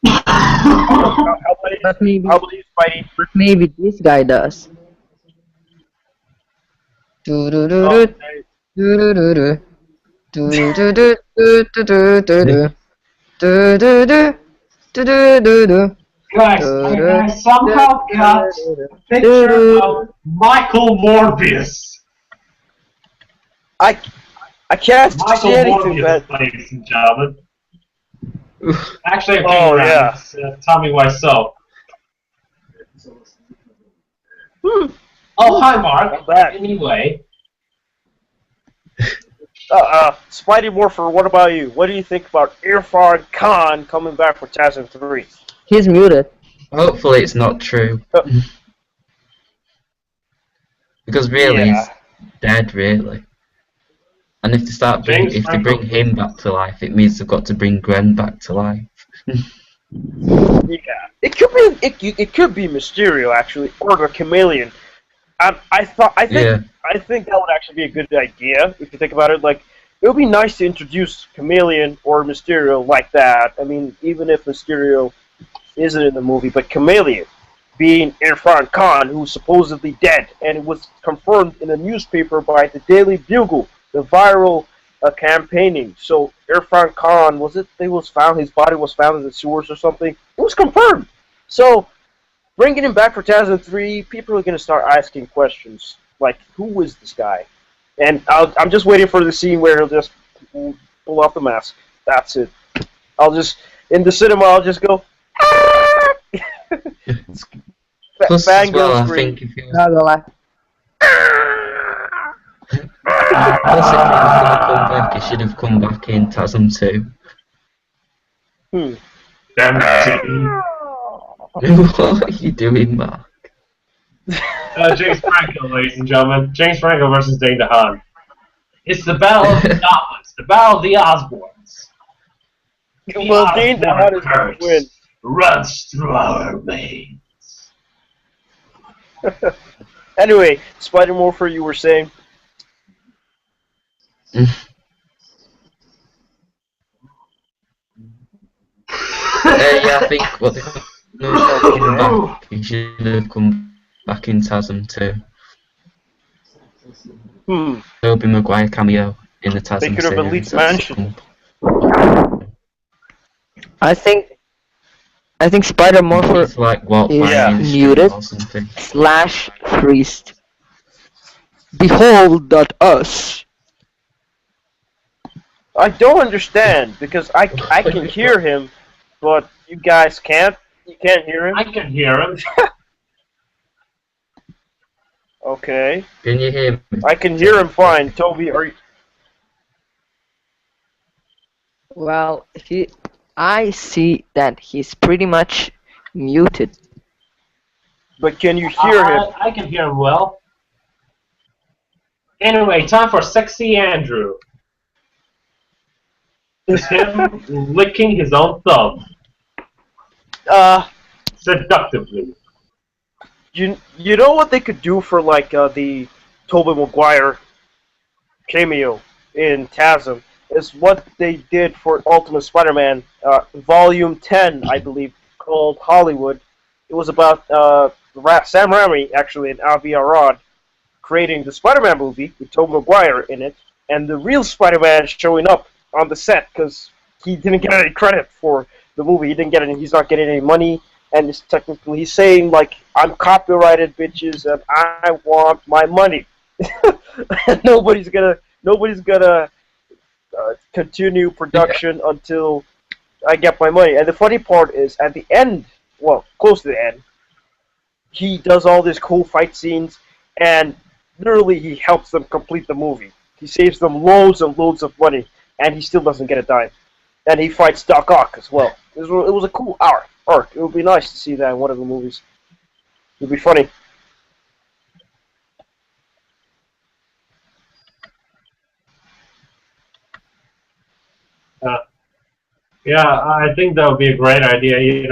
Speaker 1: How
Speaker 8: But maybe,
Speaker 1: about you, Spidey?
Speaker 8: but maybe this guy does.
Speaker 1: Oh,
Speaker 8: Do-do-do-do, do-do-do-do, do-do-do-do-do-do-do-do, do-do-do, do-do-do-do,
Speaker 4: Guys, I somehow got a picture of Michael Morbius.
Speaker 1: I can't see
Speaker 4: Michael
Speaker 1: anything,
Speaker 4: Morbius,
Speaker 1: but
Speaker 4: ladies and gentlemen. Actually, I
Speaker 1: Oh,
Speaker 4: came around.
Speaker 1: yeah.
Speaker 4: Tell me why so.
Speaker 1: hmm,
Speaker 4: Oh, hi, Mark.
Speaker 1: not bad.
Speaker 4: Anyway,
Speaker 1: Spidey Morpher, what about you? What do you think about Irfan Khan coming back for TASM 3?
Speaker 8: He's muted.
Speaker 7: Hopefully it's not true.
Speaker 1: Uh,
Speaker 7: Because really,
Speaker 1: Yeah.
Speaker 7: he's dead, really. And if
Speaker 4: James
Speaker 7: if they bring
Speaker 4: Franco.
Speaker 7: him back to life, it means they've got to bring Gwen back to life.
Speaker 1: Yeah, it could be Mysterio actually, or the Chameleon. I think that would actually be a good idea if you think about it. Like, it would be nice to introduce Chameleon or Mysterio like that. I mean, even if Mysterio isn't in the movie, but Chameleon being Irfan Khan, who's supposedly dead, and it was confirmed in a newspaper by the Daily Bugle, the viral campaigning. So Irfan Khan, his body was found in the sewers or something. It was confirmed. So bringing him back for TASM 3, people are going to start asking questions like, who is this guy? And I'm just waiting for the scene where he'll just pull off the mask. That's it. In the cinema, I'll just go, ah!
Speaker 7: Plus, as well, I
Speaker 1: scream.
Speaker 7: think if he was,
Speaker 8: Not gonna lie.
Speaker 7: plus if he was going to come back, he should have come back in TASM 2.
Speaker 1: Hmm.
Speaker 4: damn it.
Speaker 7: What are you doing, Mark?
Speaker 4: James Franco, ladies and gentlemen. James Franco versus Dane DeHaan. It's the battle of the Goblins, the battle of the Osborns. The
Speaker 1: Well, Dane DeHaan is going
Speaker 4: curse
Speaker 1: to win.
Speaker 4: runs through our veins.
Speaker 1: Anyway, Spider Morpher, you were saying?
Speaker 7: Yeah, I think what they come back, he should have come back in TASM 2. Tobey Maguire cameo in the TASM
Speaker 1: They could have at
Speaker 7: series.
Speaker 1: least
Speaker 7: That's
Speaker 1: mentioned.
Speaker 8: I think Spider Morpher
Speaker 7: It's like walk
Speaker 8: is
Speaker 7: by in the street
Speaker 8: muted
Speaker 7: or something.
Speaker 8: / priest. Behold that us.
Speaker 1: I don't understand because I can hear him, but you guys can't. You can't hear him.
Speaker 4: I can hear him.
Speaker 1: Okay,
Speaker 7: Can you hear me?
Speaker 1: I can hear him fine. Toby, are you?
Speaker 8: Well, I see that he's pretty much muted.
Speaker 1: But can you hear him?
Speaker 4: I can hear him well. Anyway, time for Sexy Andrew. It's him licking his own thumb. Seductively.
Speaker 1: You know what they could do for like the Tobey Maguire cameo in TASM is what they did for Ultimate Spider-Man Volume 10, I believe, called Hollywood. It was about Sam Raimi actually and Avi Arad creating the Spider-Man movie with Tobey Maguire in it, and the real Spider-Man showing up on the set because he didn't get any credit for the movie. He didn't get any. He's not getting any money. And it's technically, he's saying, like, I'm copyrighted, bitches, and I want my money. nobody's gonna continue production until I get my money. And the funny part is, at the end, well, close to the end, he does all these cool fight scenes, and literally he helps them complete the movie. He saves them loads and loads of money, and he still doesn't get a dime. And he fights Doc Ock as well. It was a cool arc. It would be nice to see that in one of the movies. It would be funny.
Speaker 4: Yeah, I think that would be a great idea.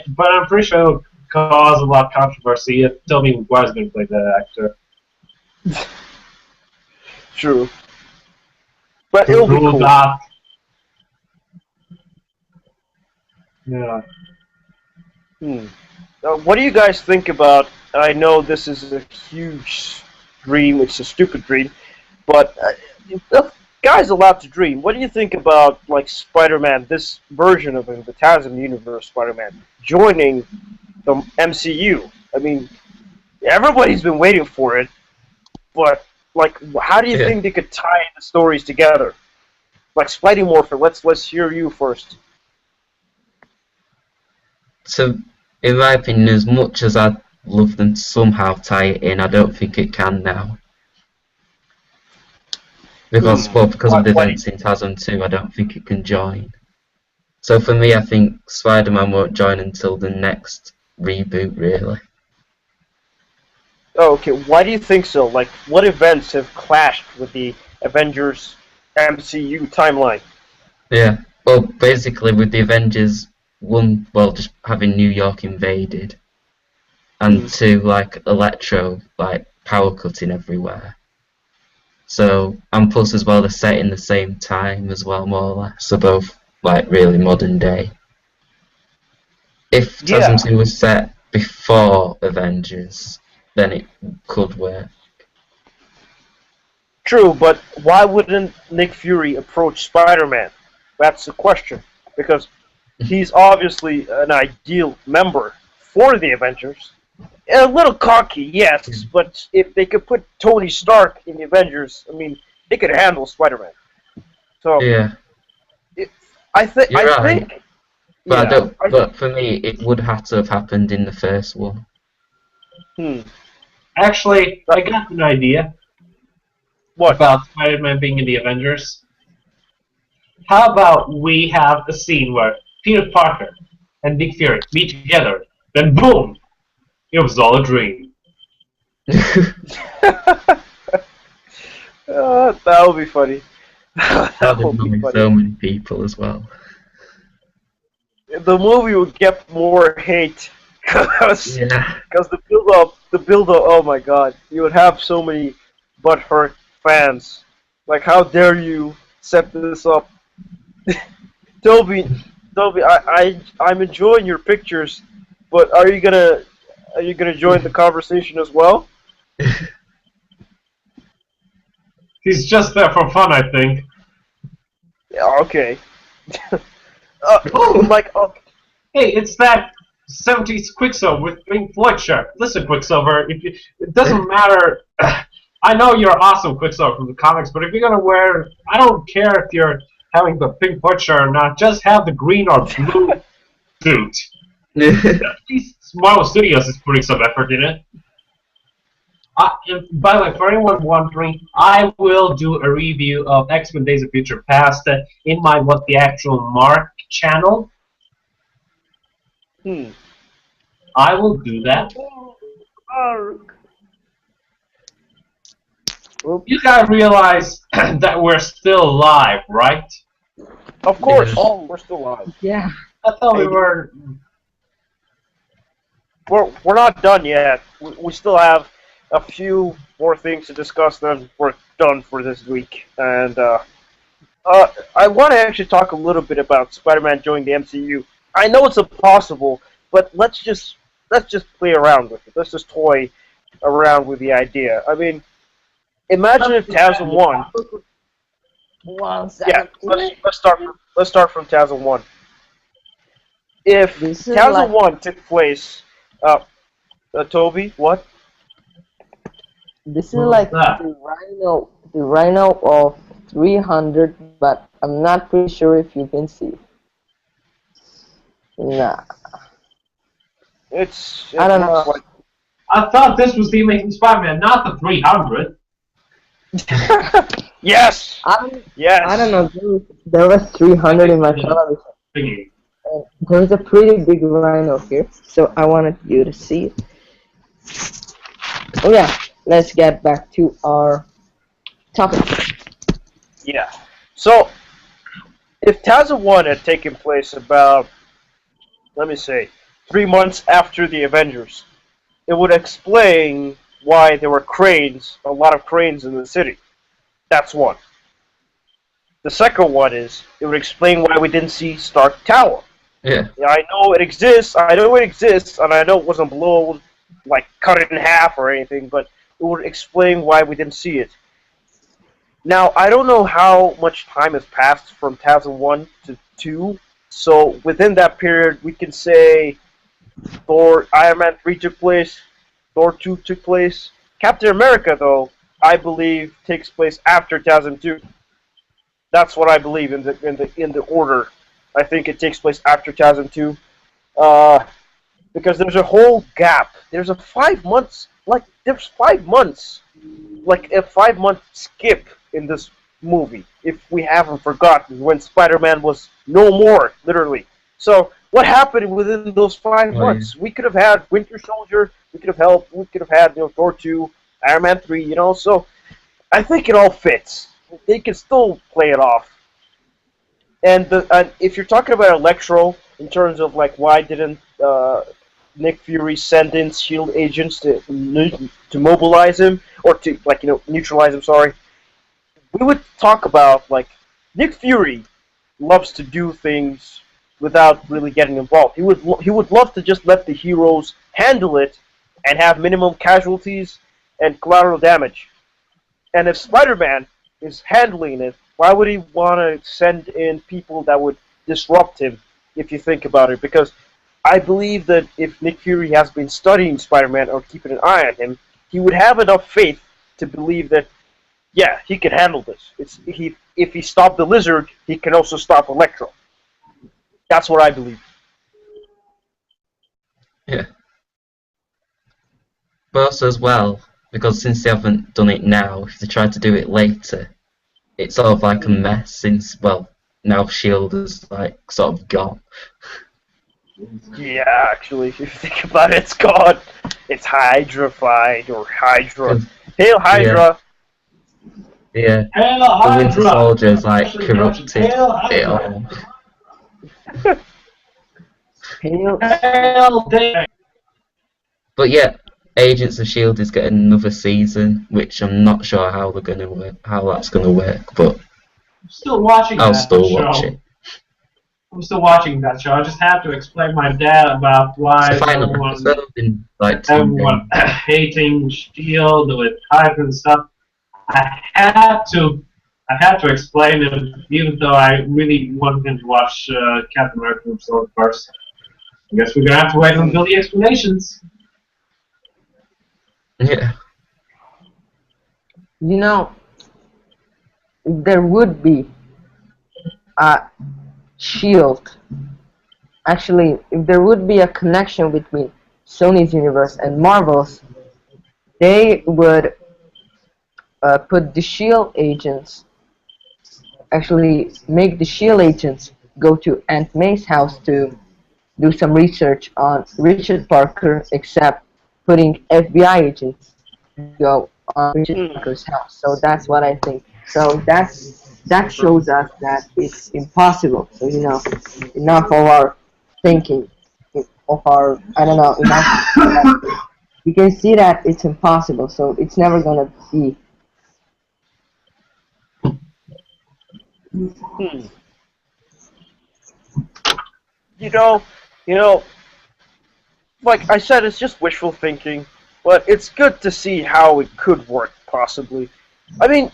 Speaker 4: But I'm pretty sure it'll cause a lot of controversy if Tobey Maguire's going to play the actor.
Speaker 1: True. But it'll be cool.
Speaker 4: That. Yeah.
Speaker 1: What do you guys think about? I know this is a huge dream. It's a stupid dream, but the guy's allowed to dream. What do you think about like Spider-Man, this version of him, the TASM universe Spider-Man, joining the MCU? I mean, everybody's been waiting for it, but like, how do you think they could tie the stories together? Like Spidey Morphin, let's hear you first.
Speaker 7: So, in my opinion, as much as I'd love them to somehow tie it in, I don't think it can now. Because, because of the events in TASM 2, I don't think it can join. So for me, I think Spider-Man won't join until the next reboot, really.
Speaker 1: Oh, okay. Why do you think so? Like, what events have clashed with the Avengers MCU timeline?
Speaker 7: Yeah, well, basically with the Avengers, one, well, just having New York invaded, and two, like, Electro, like, power cutting everywhere. So, and plus as well, they're set in the same time as well, more or less. So both, like, really modern day. If TASM 2 was set before Avengers, then it could work.
Speaker 1: True, but why wouldn't Nick Fury approach Spider-Man? That's the question. Because he's obviously an ideal member for the Avengers. A little cocky, yes, but if they could put Tony Stark in the Avengers, I mean, they could handle Spider-Man. So
Speaker 7: yeah,
Speaker 1: I think.
Speaker 7: But but for me, it would have to have happened in the first one.
Speaker 4: Actually, I got an idea.
Speaker 1: What?
Speaker 4: About Spider-Man being in the Avengers? How about we have a scene where Peter Parker and Nick Fury meet together, then boom! It was all a dream.
Speaker 1: That would be funny.
Speaker 7: That would be funny. So many people as well.
Speaker 1: The movie would get more hate because the build up. Oh my God, you would have so many butthurt fans. Like, how dare you set this up? Toby, I'm enjoying your pictures, but are you gonna join the conversation as well?
Speaker 4: He's just there for fun, I think.
Speaker 1: Yeah, okay.
Speaker 4: Hey, it's that 70s Quicksilver with Pink Floyd shirt. Listen, Quicksilver, it doesn't matter. I know you're awesome, Quicksilver, from the comics, but if you're gonna wear, I don't care if you're having the Pink Floyd shirt or not, just have the green or blue suit. At least Marvel Studios is putting some effort in it. By the way, for anyone wondering, I will do a review of X-Men Days of Future Past in my What the Actual Mark channel. I will do that. You gotta realize that we're still live, right?
Speaker 1: Of course. Oh, we're still live.
Speaker 8: Yeah.
Speaker 4: I thought we were.
Speaker 1: We're not done yet. We still have a few more things to discuss, then we're done for this week. And I want to actually talk a little bit about Spider-Man joining the MCU. I know it's impossible, but let's just play around with it. Let's just toy around with the idea. I mean, imagine if TASM 1.
Speaker 8: 1 second.
Speaker 1: Yeah, let's start from TASM 1. If TASM 1 took place, Toby, what?
Speaker 8: This is
Speaker 4: What was
Speaker 8: like
Speaker 4: that?
Speaker 8: the Rhino of 300, but I'm not pretty sure if you can see. Nah, I
Speaker 1: It
Speaker 8: don't
Speaker 1: looks
Speaker 8: know.
Speaker 1: like
Speaker 4: I thought this was the Amazing Spider-Man, not the 300.
Speaker 1: yes,
Speaker 8: I don't, I don't
Speaker 1: yes.
Speaker 8: know. There was 300 in my television.
Speaker 4: Thingy.
Speaker 8: There was a pretty big rhino here, so I wanted you to see it. Oh yeah, let's get back to our topic.
Speaker 1: Yeah. So if TASM 1 had taken place about, let me say, 3 months after the Avengers, it would explain why there were cranes, a lot of cranes in the city. That's one. The second one is it would explain why we didn't see Stark Tower.
Speaker 7: Yeah.
Speaker 1: Yeah, I know it exists. I know it exists, and I know it wasn't blown, like cut it in half or anything. But it would explain why we didn't see it. Now I don't know how much time has passed from TASM 1 to 2. So within that period, we can say Iron Man 3 took place, Thor 2 took place. Captain America, though, I believe takes place after TASM 2. That's what I believe in the order. I think it takes place after TASM 2. Because there's a whole gap. There's a 5 months, there's 5 months, like a 5 month skip in this movie. If we haven't forgotten when Spider-Man was no more, literally. So what happened within those five
Speaker 7: Oh, yeah.
Speaker 1: months? We could have had Winter Soldier. We could have helped. We could have had Thor 2, Iron Man 3. So I think it all fits. They can still play it off. And if you're talking about Electro in terms of like why didn't Nick Fury send in Shield agents to mobilize him or to neutralize him? Sorry, we would talk about like Nick Fury loves to do things without really getting involved. He would love to just let the heroes handle it and have minimum casualties and collateral damage. And if Spider-Man is handling it, why would he want to send in people that would disrupt him, if you think about it? Because I believe that if Nick Fury has been studying Spider-Man or keeping an eye on him, he would have enough faith to believe that, yeah, he can handle this. If he stopped the Lizard, he can also stop Electro. That's what I believe.
Speaker 7: Yeah. But also as well, because since they haven't done it now, if they try to do it later, it's sort of like a mess since, well, now Shield is like sort of gone.
Speaker 1: Yeah, actually, if you think about it, it's gone. It's Hydrafied or Hydra. Hail Hydra!
Speaker 7: Yeah.
Speaker 4: Hail
Speaker 7: The Winter
Speaker 4: Hydra!
Speaker 7: Soldier's like
Speaker 4: Actually,
Speaker 7: corrupted
Speaker 4: Hail
Speaker 7: it
Speaker 4: Hydra!
Speaker 7: all.
Speaker 8: Hail,
Speaker 4: Hail Day!
Speaker 7: But yeah, Agents of Shield is getting another season, which I'm not sure how they're gonna work, how that's gonna work, but
Speaker 4: I'm still watching
Speaker 7: I'll
Speaker 4: that
Speaker 7: still
Speaker 4: show.
Speaker 7: watch it.
Speaker 4: I'm still watching that show. I just have to explain my dad about
Speaker 7: It's
Speaker 4: why
Speaker 7: the final episode in like 2 days.
Speaker 4: everyone hating Shield with hype and stuff. I had to explain it, even though I really wanted him to watch Captain America himself first. I guess we're gonna have to wait until the explanations.
Speaker 7: Yeah.
Speaker 8: you know, if there would be a shield. Actually, if there would be a connection between Sony's universe and Marvel's, they would put the Shield agents, actually make the Shield agents go to Aunt May's house to do some research on Richard Parker, except putting FBI agents to go on Richard Parker's house. So that's what I think. So that shows us that it's impossible. So enough of our thinking, of our I don't know, enough. You can see that it's impossible. So it's never gonna be.
Speaker 1: Hmm. You know, you know, like I said, it's just wishful thinking, but it's good to see how it could work, possibly. I mean,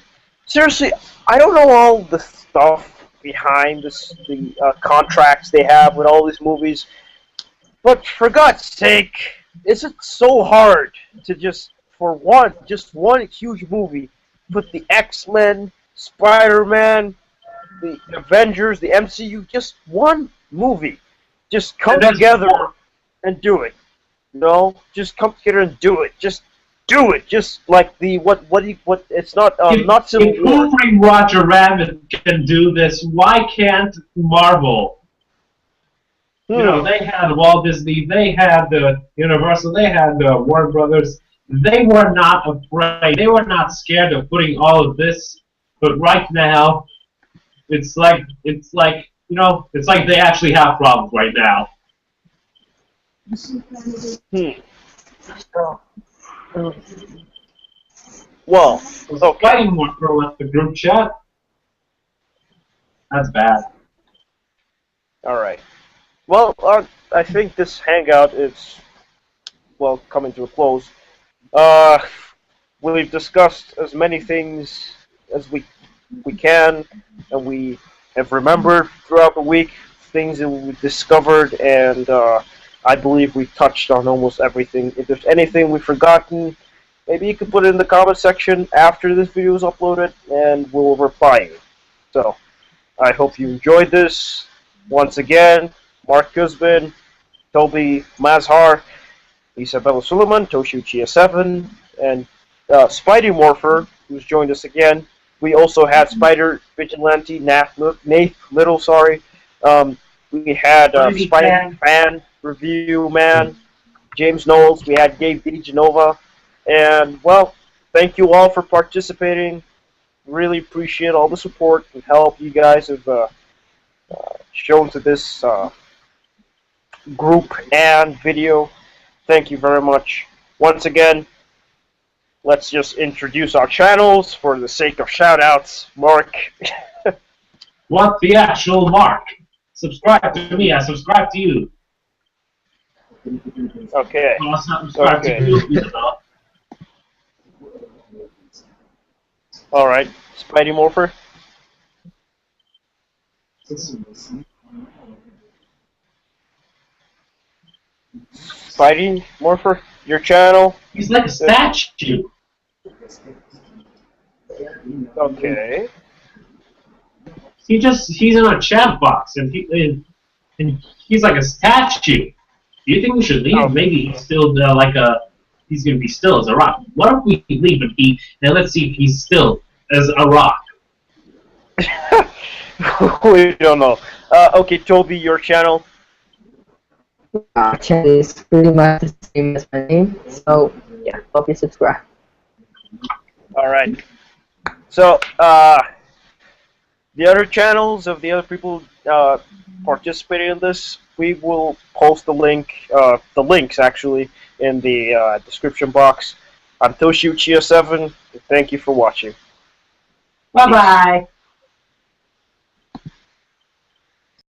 Speaker 1: seriously, I don't know all the stuff behind the contracts they have with all these movies, but for God's sake, is it so hard to just for just one huge movie. Put the X-Men, Spider-Man, the Avengers, the MCU, just one movie. Just come together and do it. No, just come together and do it. Just do it. Just like the what it's not not Civil
Speaker 4: If
Speaker 1: War.
Speaker 4: Who Framed Roger Rabbit can do this, why can't Marvel? You know, they had Walt Disney, they had the Universal, they had the Warner Brothers. They were not afraid. They were not scared of putting all of this. But right now, it's like it's like they actually have problems right now.
Speaker 1: Well, okay.
Speaker 4: Fighting more for left the group chat. That's bad.
Speaker 1: All right. Well, I think this hangout is coming to a close. We've discussed as many things as we can, and we have remembered throughout the week things that we discovered, and I believe we touched on almost everything. If there's anything we've forgotten, maybe you can put it in the comment section after this video is uploaded, and we'll reply you. So, I hope you enjoyed this. Once again, Mark Guzman, Toby Mazhar, Isabella Suleiman, Toshuchia7, and Spidey Morpher, who's joined us again. We also had Spider Vigilante, Nate Little, sorry. We had Spider Fan Review Man, James Knowles. We had Gabe DiGenova. And, well, thank you all for participating. Really appreciate all the support and help you guys have shown to this group and video. Thank you very much. Once again, let's just introduce our channels for the sake of shoutouts. Mark.
Speaker 4: What the actual Mark? Subscribe to me, I subscribe to you.
Speaker 1: Okay.
Speaker 4: Subscribe to you.
Speaker 1: Alright. Spidey Morpher. Spidey Morpher, your channel.
Speaker 4: He's like a statue.
Speaker 1: Okay.
Speaker 4: He's in a chat box and he's like a statue. Do you think we should leave?
Speaker 1: Oh.
Speaker 4: Maybe he's still he's gonna be still as a rock. What if we leave him? Now let's see if he's still as a rock.
Speaker 1: We don't know. Okay, Toby, your channel.
Speaker 8: Channel is pretty much the same as my name, so yeah, hope you subscribe.
Speaker 1: Alright. So, the other channels of the other people participating in this, we will post the links actually, in the description box. I'm Toshuchia7. Thank you for watching.
Speaker 4: Bye bye.